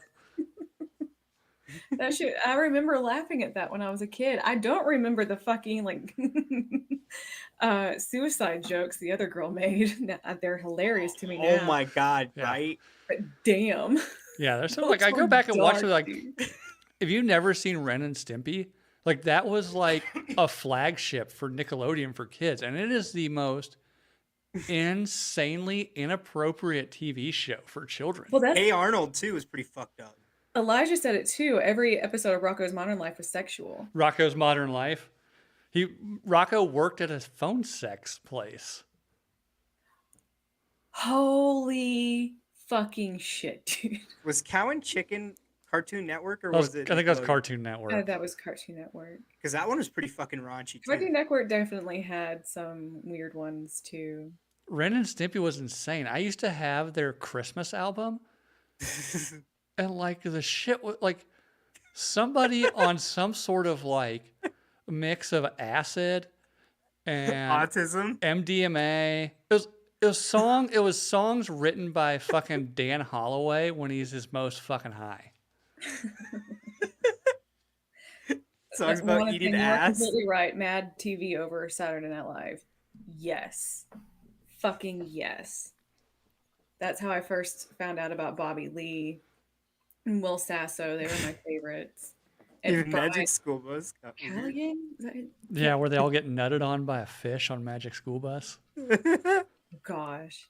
That shit, I remember laughing at that when I was a kid. I don't remember the fucking like suicide jokes the other girl made. Now, they're hilarious to me now. Oh my god, Yeah. right? But damn. Yeah, there's some like I Those go were back and watch it dark, like dude. if you've never seen Ren and Stimpy, like that was like a flagship for Nickelodeon for kids, and it is the most insanely inappropriate TV show for children. Well, that's Hey Arnold too was pretty fucked up. Elijah said it too. Every episode of Rocco's Modern Life was sexual. Rocco's Modern Life. Rocco worked at a phone sex place. Holy fucking shit, dude. Was Cow and Chicken Cartoon Network or I was it? think that was Nickelodeon? Cartoon Network. That was Cartoon Network. Because that one was pretty fucking raunchy too. Cartoon Network definitely had some weird ones too. Ren and Stimpy was insane. I used to have their Christmas album, and like the shit was like somebody on some sort of like mix of acid and Autism. MDMA. It was songs written by fucking Dan Holloway when he's his most fucking high. Songs about One eating thing, you are ass. completely right. Mad TV over Saturday Night Live. Yes. Fucking yes. That's how I first found out about Bobby Lee and Will Sasso. They were my favorites. And Even Magic School Bus. Callaghan? Is that it? Yeah, where they all get nutted on by a fish on Magic School Bus. Gosh.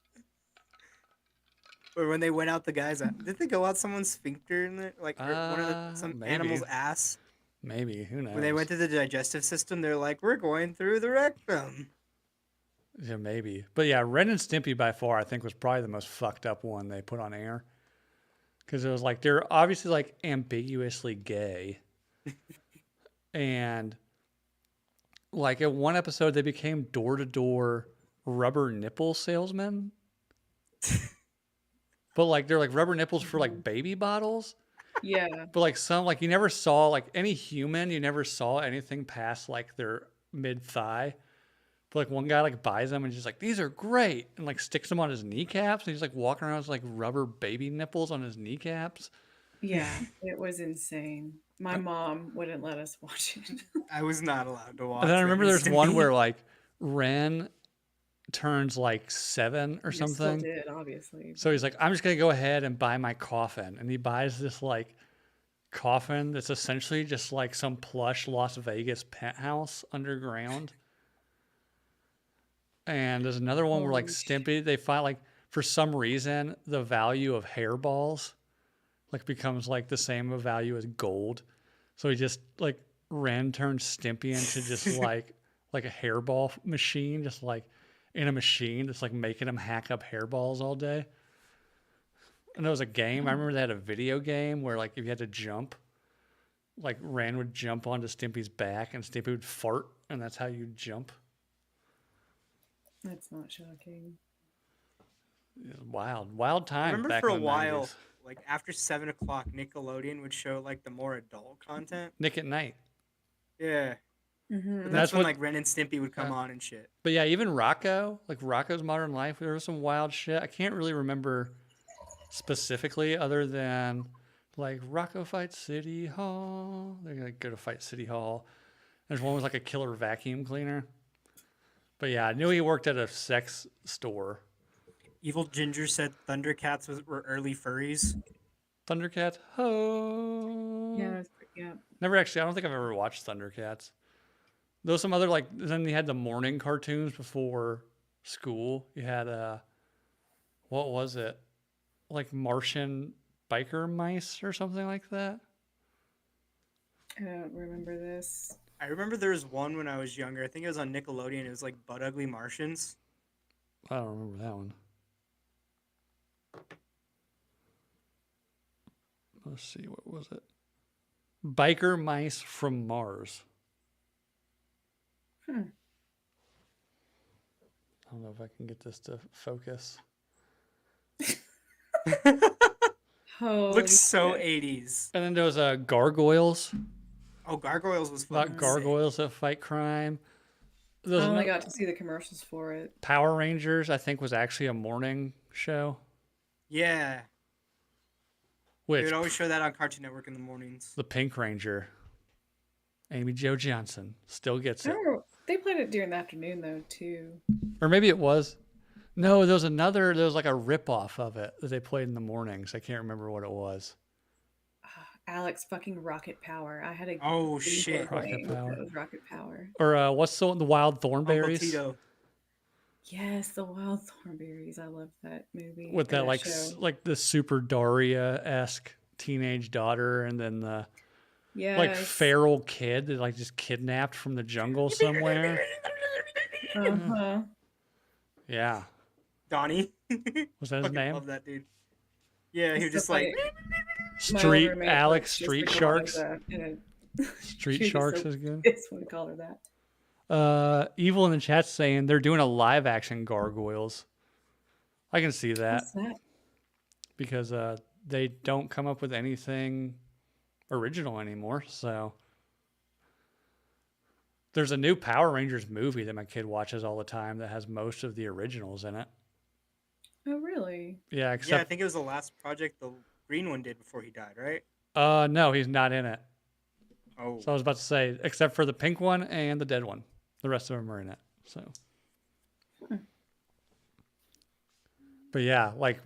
Or when they went out the guy's did they go out someone's sphincter in there? Like or one of some Maybe. animal's ass? Maybe, who knows? When they went to the digestive system, they're like, we're going through the rectum. Yeah, maybe. But yeah, Ren and Stimpy by far, I think, was probably the most fucked up one they put on air. Because it was like, they're obviously like ambiguously gay. And like in one episode, they became door-to-door rubber nipple salesmen. But like, they're like rubber nipples for like baby bottles. Yeah. But like some, like you never saw, like any human, you never saw anything past like their mid-thigh. But like one guy like buys them and he's just like, these are great. And like sticks them on his kneecaps. And he's like walking around with like rubber baby nipples on his kneecaps. Yeah. It was insane. My mom wouldn't let us watch it. I was not allowed to watch. And then I remember Ren and there's one Stimpy. where like Ren turns like 7 or You still something. did, obviously. So he's like, I'm just going to go ahead and buy my coffin. And he buys this like coffin that's essentially just like some plush Las Vegas penthouse underground. And there's another one where like Holy Stimpy, they find like for some reason the value of hairballs like becomes like the same value as gold. So he just like Ren turns Stimpy into just like a hairball machine, just like in a machine that's like making him hack up hairballs all day. And there was a game. I remember they had a video game where like if you had to jump, like Ren would jump onto Stimpy's back and Stimpy would fart, and that's how you jump. That's not shocking. Wild I times. remember back for in a the while, 90s. like after 7 o'clock, Nickelodeon would show like the more adult content. Nick at Night. Yeah. Mm-hmm. But That's that's when what- like Ren and Stimpy would come on and shit. But yeah, even Rocco, like Rocco's Modern Life, there was some wild shit. I can't really remember specifically other than like Rocco fights City Hall. They're going to go to fight City Hall. There's one with like a killer vacuum cleaner. But yeah, I knew he worked at a sex store. Evil Ginger said Thundercats were early furries. Thundercats, ho. Yeah. Yeah. Never actually, I don't think I've ever watched Thundercats. There was some other like, then you had the morning cartoons before school. You had what was it? Like Martian biker mice or something like that. I don't remember this. I remember there was one when I was younger. I think it was on Nickelodeon. It was like Butt Ugly Martians. I don't remember that one. Let's see, what was it? Biker mice from Mars. Hmm. I don't know if I can get this to focus. Holy Looks so shit. 80s. And then there was gargoyles. Oh, Gargoyles was About fucking gargoyles that fight crime. There I was only no- got to see the commercials for it. Power Rangers, I think, was actually a morning show. sick. Yeah. They Which would always show that on Cartoon Network in the mornings. the Pink Ranger, Amy Jo Johnson, still gets I it. remember they played it during the afternoon though too. Or maybe it was. No, there was like a ripoff of it that they played in the mornings. I can't remember what it was. Alex fucking Rocket Power. I had a Oh, game shit. boy Rocket game that Power. was Rocket Power. Or what's the Wild Uncle Thornberries? Tito. Yes, the Wild Thornberries. I love that movie. With or that like show. like the Super Daria-esque teenage daughter, and then the Yes. like feral kid that like just kidnapped from the jungle somewhere. Uh-huh. Yeah. Donnie. Was that his Fucking name? love that dude. Yeah, he was It's just so like, funny. My old Street roommate Alex was just Street like, Sharks. "What is that?" And Street she was Sharks so is good. pissed when I called her that. Evil in the chat saying they're doing a live action gargoyles. I can see that What's that? because they don't come up with anything original anymore. So there's a new Power Rangers movie that my kid watches all the time that has most of the originals in it. Oh, really? Yeah, Yeah, I except think it was the last project the green one did before he died, right? no, he's not in it. Oh, So I was about to say, except for the pink one and the dead one, the rest of them are in it. So, but yeah, like,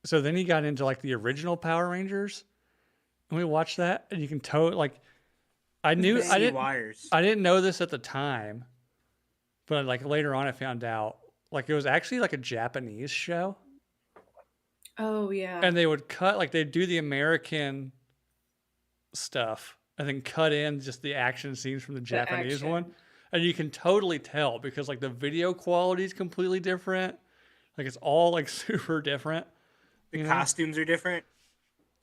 so then he got into like the original Power Rangers, and we watched that, and you can like, I knew Bang. I see didn't wires. I didn't know this at the time, but like later on I found out like it was actually like a Japanese show, Oh, yeah. and they would cut like they'd do the American stuff and then cut in just the action scenes from the The Japanese one. action. And you can totally tell because like the video quality is completely different. Like it's all like super different. The you know? costumes are different.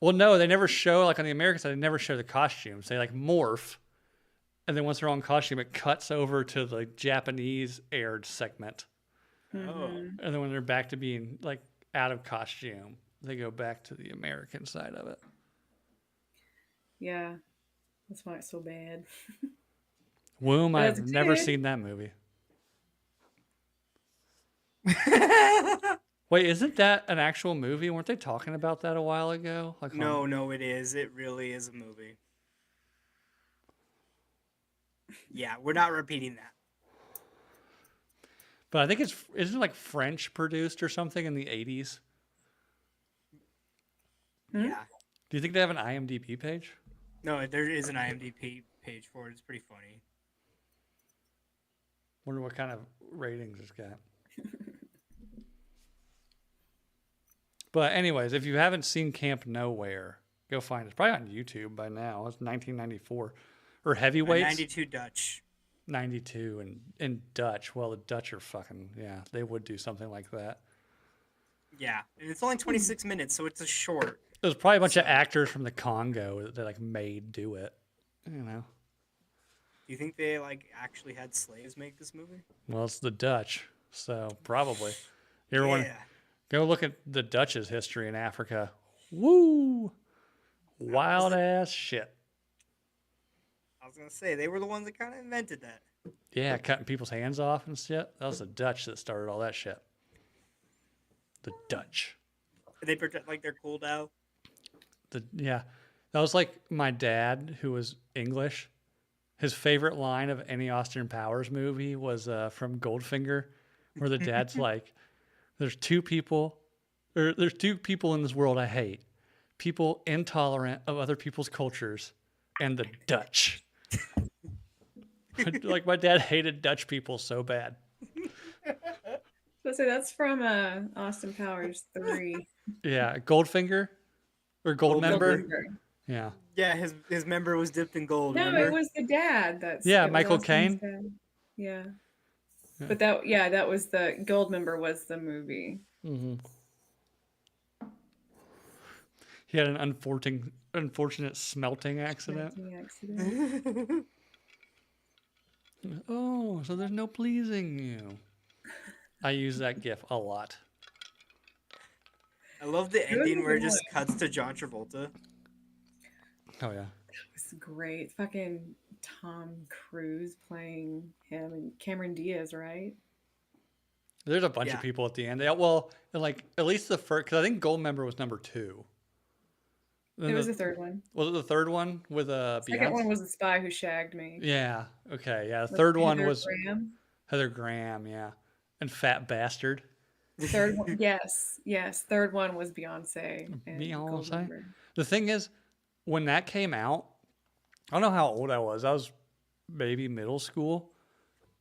Well, no, they never show like on the American side. They never show the costumes. They like morph, and then once they're on costume, it cuts over to the Japanese aired segment. Oh, Mhm. And then when they're back to being like out of costume, they go back to the American side of it. Yeah. That's why it's so bad. Womb, But as I've a never kid- seen that movie. Wait, isn't that an actual movie? Weren't they talking about that a while ago? Like no, no, it is. It really is a movie. Yeah, we're not repeating that. But I think isn't it like French produced or something in the 80s? Hmm? Yeah. Do you think they have an IMDb page? No, there is an IMDb page for it. It's pretty funny. Wonder what kind of ratings it's got. But anyways, if you haven't seen Camp Nowhere, go find it. It's probably on YouTube by now. It's 1994. Or Heavyweights, 92 Dutch. 92 and in Dutch. Well, the Dutch are fucking, yeah, they would do something like that. Yeah, and it's only 26 minutes, so it's a short. There's probably a bunch of actors from the Congo that they like made do it. You know. Do you think they like actually had slaves make this movie? Well, it's the Dutch, so probably. You ever want Yeah. go look at the Dutch's history in Africa? Woo! Wild ass shit. I was gonna say they were the ones that kind of invented that. Yeah, cutting people's hands off and shit. That was the Dutch that started all that shit. The Dutch. They pretend like they're cool now. Yeah, that was like my dad, who was English. His favorite line of any Austin Powers movie was from Goldfinger, where the dad's like, there's two people in this world I hate. People intolerant of other people's cultures and the Dutch. Like my dad hated Dutch people so bad. So that's from Austin Powers 3. Yeah, Goldfinger or Goldmember. Goldfinger. Yeah. Yeah, his member was dipped in gold. No, remember? it was the dad. Yeah, it was Michael Austin's Caine. dad. Yeah. Yeah. But that was the Goldmember was the movie. Mm-hmm. He had an unfortunate smelting accident. Smelting accident. Oh, so there's no pleasing you. I use that gif a lot. I love the Good ending where it just one. cuts to John Travolta. Oh yeah. It's great. Fucking Tom Cruise playing him and Cameron Diaz, right? There's a bunch Yeah. of people at the end. Well, like at least the first, because I think Goldmember was number 2. Then It was the third one. Was it the third one with Second one Beyonce? was The Spy Who Shagged Me. Yeah. Okay. Yeah. The with third one Heather was Graham. Heather Graham. Yeah. And Fat Bastard. Third one, yes. Third one was Beyonce. And Beyonce? Goldmember. The thing is, when that came out, I don't know how old I was. I was maybe middle school.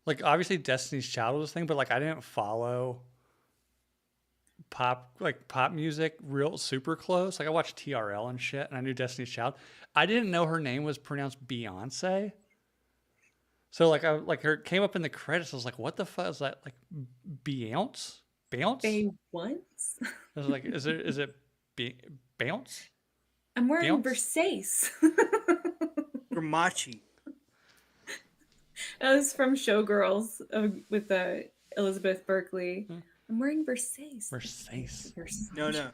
Like obviously Destiny's Child was a thing, but like I didn't follow pop music real super close. Like I watched TRL and shit, and I knew Destiny's Child. I didn't know her name was pronounced Beyonce. So like her came up in the credits. I was like, what the fuck is that? Like Bounce? Bounce? They once. I was like, is it Bounce? I'm wearing Bounce? Versace. Gramachi. That was from Showgirls with Elizabeth Berkley. Hmm. I'm wearing Versace. Versace. Versace. No.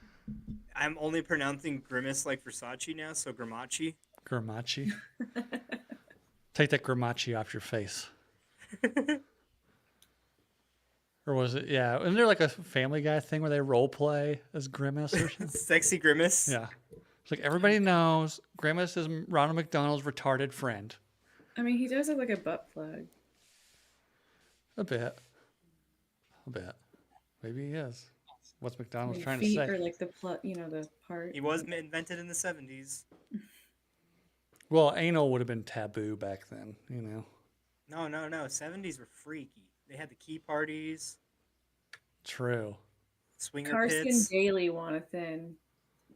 I'm only pronouncing grimace like Versace now, so Gramachi. Grimachi. Take that Grimachi off your face. Or was it? Yeah. Isn't there like a Family Guy thing where they role play as Grimace or something? Sexy Grimace. Yeah. It's like everybody knows Grimace is Ronald McDonald's retarded friend. I mean, he does look like a butt plug. A bit. Maybe he is. What's McDonald's trying to feet say? Or like the the part. He was invented in the 70s. Well, anal would have been taboo back then, you know. No. 70s were freaky. They had the key parties, True. swinger Carson pits. Daly, Wanathan.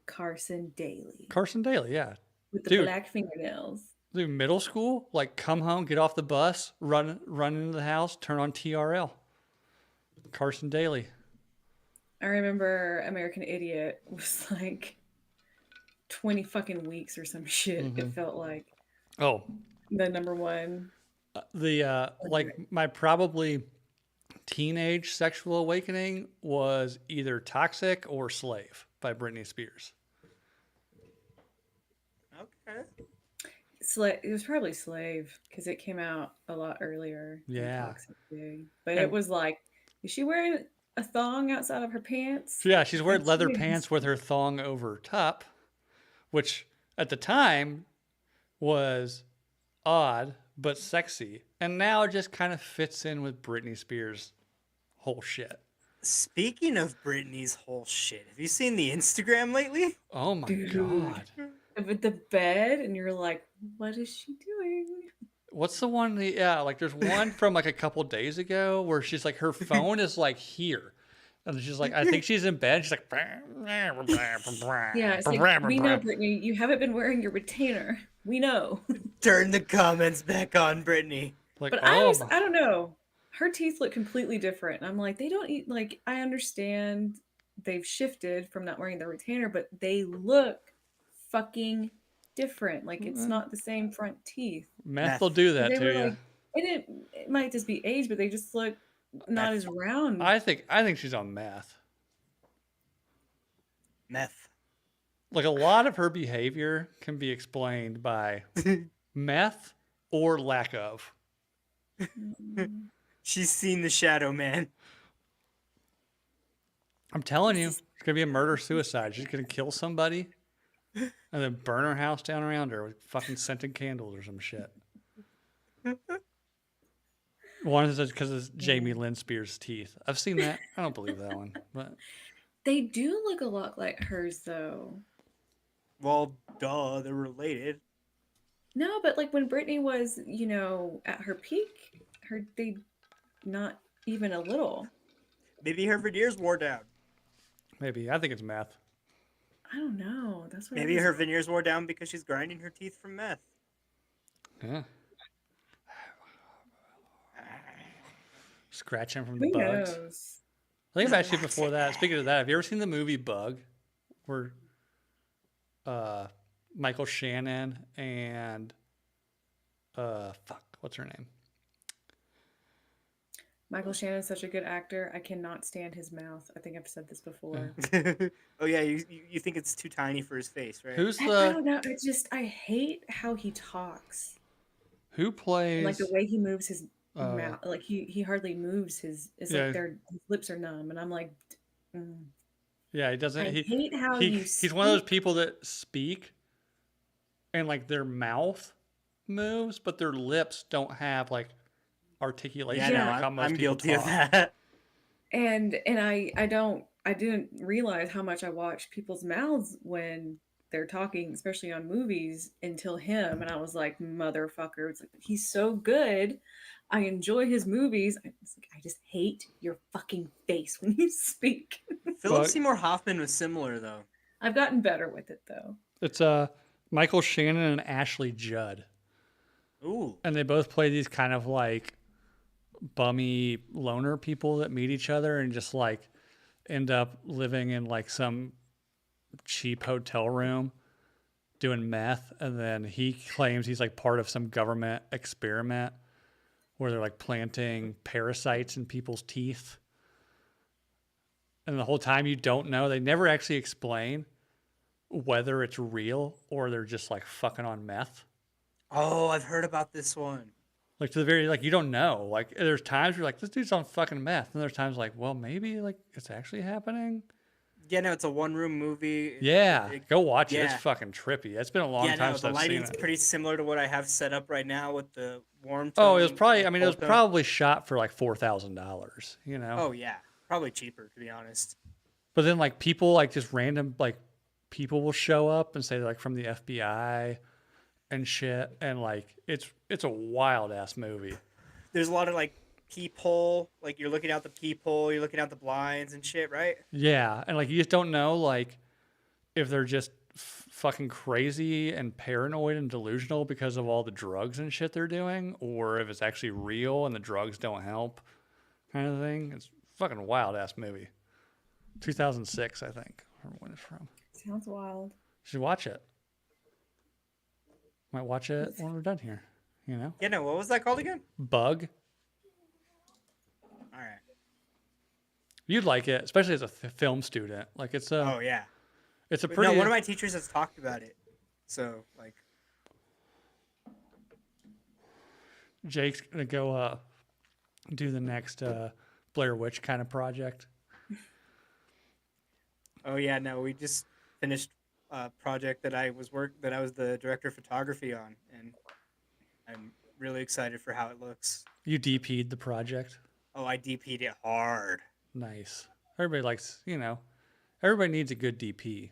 Carson Daly. Carson Daly, yeah. With the Dude. black fingernails. Dude, middle school, like come home, get off the bus, run into the house, turn on TRL. Carson Daly. I remember American Idiot was like 20 fucking weeks or some shit. It felt like Oh, the number one. like my probably teenage sexual awakening was either Toxic or Slave by Britney Spears. Okay. It was probably Slave because it came out a lot earlier. than Yeah. Toxic did. But And- it was like, is she wearing a thong outside of her pants? Yeah, she's wearing That's leather weird. pants with her thong over top, which at the time was odd but sexy. And now it just kind of fits in with Britney Spears' whole shit. Speaking of Britney's whole shit, have you seen the Instagram lately? Oh my Dude. God. With the bed, and you're like, what is she doing? What's the one? Like there's one from like a couple days ago where she's like, her phone is like here. And she's like, I think she's in bed. She's like, Yeah, it's like, we know, Brittany, you haven't been wearing your retainer. We know. Turn the comments back on, Britney. like, But oh, I don't know. Her teeth look completely different. And I'm like, they don't eat, like, I understand they've shifted from not wearing the retainer, but they look fucking different. Like, it's not the same front teeth. meth will do that They to were you. like, it might just be age, but they just look not as round. I think she's on meth. Meth. Like a lot of her behavior can be explained by meth or lack of. She's seen the shadow man. I'm telling you, it's gonna be a murder-suicide. She's gonna kill somebody and then burn her house down around her with fucking scented candles or some shit. One is because it's Jamie Lynn Spears' teeth. I've seen that. I don't believe that one, but They do look a lot like hers, though. Well, duh, they're related. No, but like when Britney was, at her peak, they not even a little. Maybe her veneers wore down. maybe I think it's meth. I don't know. That's what. Maybe her veneers wore down because she's grinding her teeth from meth. Yeah. Scratching from Who the bugs. knows? I think actually before that, speaking of that, have you ever seen the movie Bug? Where Michael Shannon and what's her name? Michael Shannon's such a good actor. I cannot stand his mouth. I think I've said this before. Oh yeah, you think it's too tiny for his face, right? Who's I the don't know. I hate how he talks. who plays And, like the way he moves his Oh, mouth. Like he hardly moves his. It's Yeah. like his lips are numb, and I'm like, yeah, he doesn't I he hate how he, you. he's one of those people that speak and like their mouth moves, but their lips don't have like articulation. Yeah, no, like how most I'm people guilty of talk. that. And I didn't realize how much I watch people's mouths when they're talking, especially on movies, until him. And I was like, motherfucker, it's like, he's so good. I enjoy his movies. I just hate your fucking face when you speak. Philip But- Seymour Hoffman was similar though. I've gotten better with it though. It's Michael Shannon and Ashley Judd. Ooh. And they both play these kind of like bummy loner people that meet each other and just like end up living in like some cheap hotel room doing meth. And then he claims he's like part of some government experiment where they're like planting parasites in people's teeth. And the whole time you don't know, they never actually explain whether it's real or they're just like fucking on meth. Oh, I've heard about this one. Like to the very like you don't know. Like there's times where you're like this dude's on fucking meth, and there's times like well maybe like it's actually happening. Yeah, no, it's a one-room movie. Yeah, go watch it. It's yeah. fucking trippy. It's been a long Yeah, time no, since the I've seen lighting's it. pretty similar to what I have set up right now with the warm tone. Oh, it was probably. I mean, it was cold tone. probably shot for like $4,000. You know. Oh yeah, probably cheaper to be honest. But then like people like just random like people will show up and say they're like from the FBI and shit, and like it's a wild ass movie. There's a lot of like peephole, like you're looking out the peephole, you're looking out the blinds and shit, right? Yeah, and like you just don't know like if they're just fucking crazy and paranoid and delusional because of all the drugs and shit they're doing, or if it's actually real and the drugs don't help, kind of thing. It's a fucking wild ass movie. 2006, I think. I don't know when it's from. Sounds wild. Should watch it. Might watch it when we're done here. You know, Yeah, no, what was that called again? Bug. All right. You'd like it, especially as a film student. Like it's a, Oh yeah. it's a But pretty. no, one of my teachers has talked about it. So like, Jake's gonna go do the next Blair Witch kind of project. oh yeah, no, we just finished a project that I was the director of photography on, and I'm really excited for how it looks. You DP'd the project. Oh, I DP'd it hard. Nice. Everybody likes, everybody needs a good DP.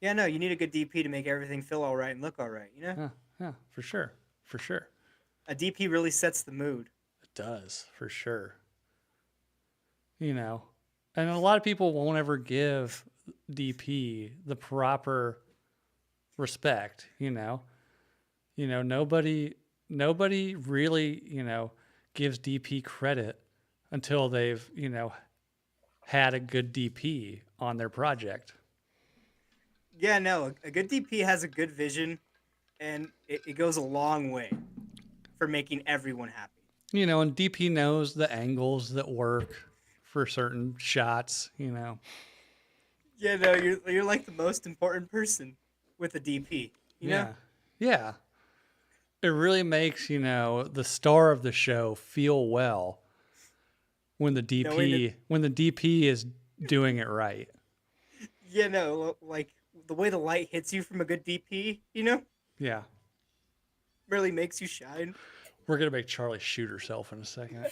Yeah, no, you need a good DP to make everything feel all right and look all right, you know? Yeah, yeah, for sure. For sure. A DP really sets the mood. It does, for sure. And a lot of people won't ever give DP the proper respect, nobody really, gives DP credit until they've, had a good DP on their project. Yeah, no, a good DP has a good vision, and it goes a long way for making everyone happy. And DP knows the angles that work for certain shots, Yeah, no, you're like the most important person with a DP, you know? Yeah. It really makes, the star of the show feel well when the DP is doing it right. Yeah, no, like the way the light hits you from a good DP, Yeah. really makes you shine. We're going to make Charlie shoot herself in a second.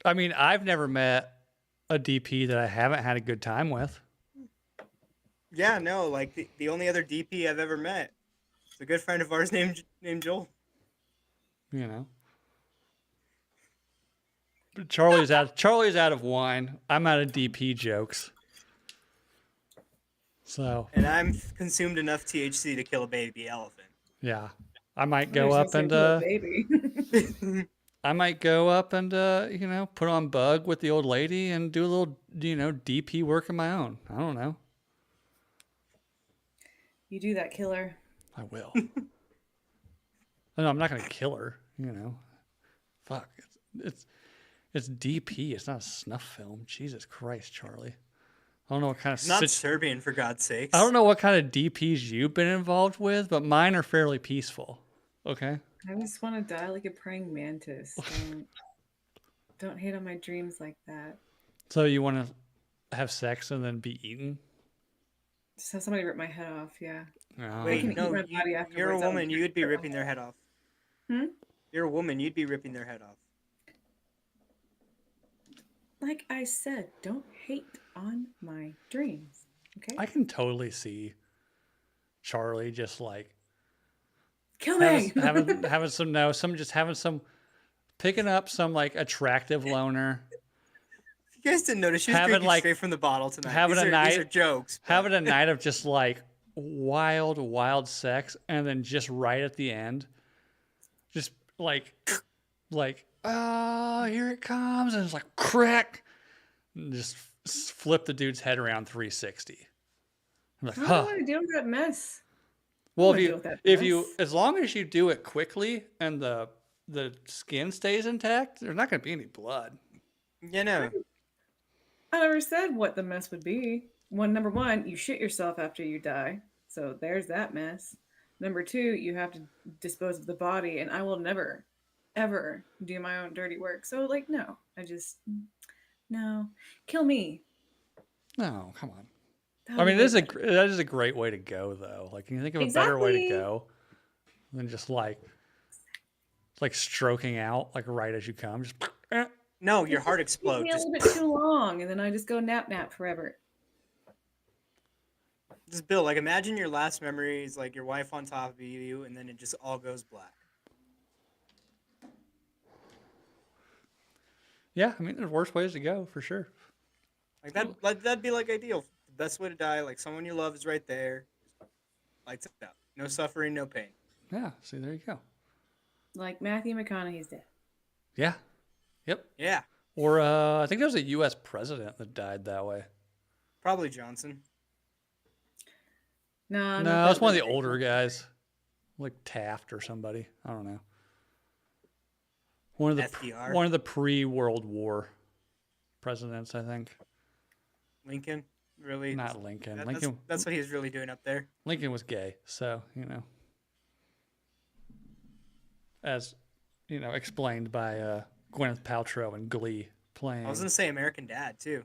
I mean, I've never met a DP that I haven't had a good time with. Yeah, no, like the only other DP I've ever met is a good friend of ours named Joel. But Charlie's out of wine. I'm out of DP jokes. So. And I'm consumed enough THC to kill a baby elephant. Yeah. I might go up and baby. I might go up and put on Bug with the old lady and do a little DP work of my own. I don't know. You do that, killer. I will. No, I'm not gonna kill her. Fuck. It's DP. It's not a snuff film. Jesus Christ, Charlie. I don't know what kind of. It's not Serbian, for God's sakes. I don't know what kind of DPs you've been involved with, but mine are fairly peaceful. Okay. I just want to die like a praying mantis. Don't hate on my dreams like that. So you want to have sex and then be eaten? Just have somebody rip my head off, yeah. Oh. Wait, can eat no, my body you're a afterwards. woman. You'd be ripping their head off. Hmm? You're a woman. You'd be ripping their head off. Like I said, don't hate on my dreams. Okay? I can totally see Charlie just like Kill me! having some picking up some like attractive loner, If you guys didn't notice, she was Having, drinking like, straight from the bottle tonight. having These a are night- jokes. but- having a night of just like wild sex, and then just right at the end, just like here it comes, and it's like crack, and just flip the dude's head around 360. I'm like, I don't huh. want to deal with that mess. Well, wanna deal with that if you mess. as long as you do it quickly and the skin stays intact, there's not going to be any blood. Yeah, no. I never said what the mess would be. Number one, you shit yourself after you die. So there's that mess. Number two, you have to dispose of the body, and I will never, ever do my own dirty work. So, like, no. No. Kill me. No, come on. That I would mean, be way that better. is a great way to go, though. Like, can you think of a better way to Exactly. go than just like stroking out like right as you come? Just No, your It heart just takes explodes. me a Just, little bit too long, and then I just go nap forever. just Bill, like imagine your last memory is like your wife on top of you, and then it just all goes black. yeah. I mean, there's worse ways to go for sure. Like that'd be like ideal. The best way to die, like someone you love is right there, lights out, no suffering, no pain. Yeah. See, there you go. Like Matthew McConaughey's dead. Yeah. Yep. Yeah, Or I think there was a U.S. president that died that way. probably Johnson. No, No, it's one of the older guys, like Taft or somebody. I don't know. FDR. One of the pre-World War presidents, I think. Lincoln, really? Not Lincoln. That's what he was really doing up there. Lincoln was gay, so as explained by Gwyneth Paltrow in Glee playing. I was gonna say American Dad too.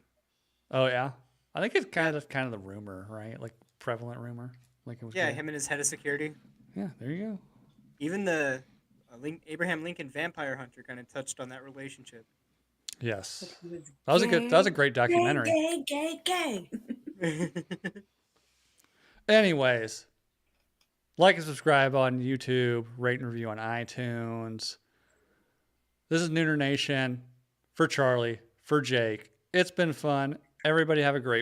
Oh yeah, I think it's kind of the rumor, right? Like prevalent rumor. Lincoln was Yeah, gay. him and his head of security. Yeah, there you go. Even the Abraham Lincoln Vampire Hunter kind of touched on that relationship. Yes, that was a great documentary. Gay. Anyways, like and subscribe on YouTube, rate and review on iTunes. This is Nooner Nation for Charlie, for Jake. It's been fun. Everybody have a great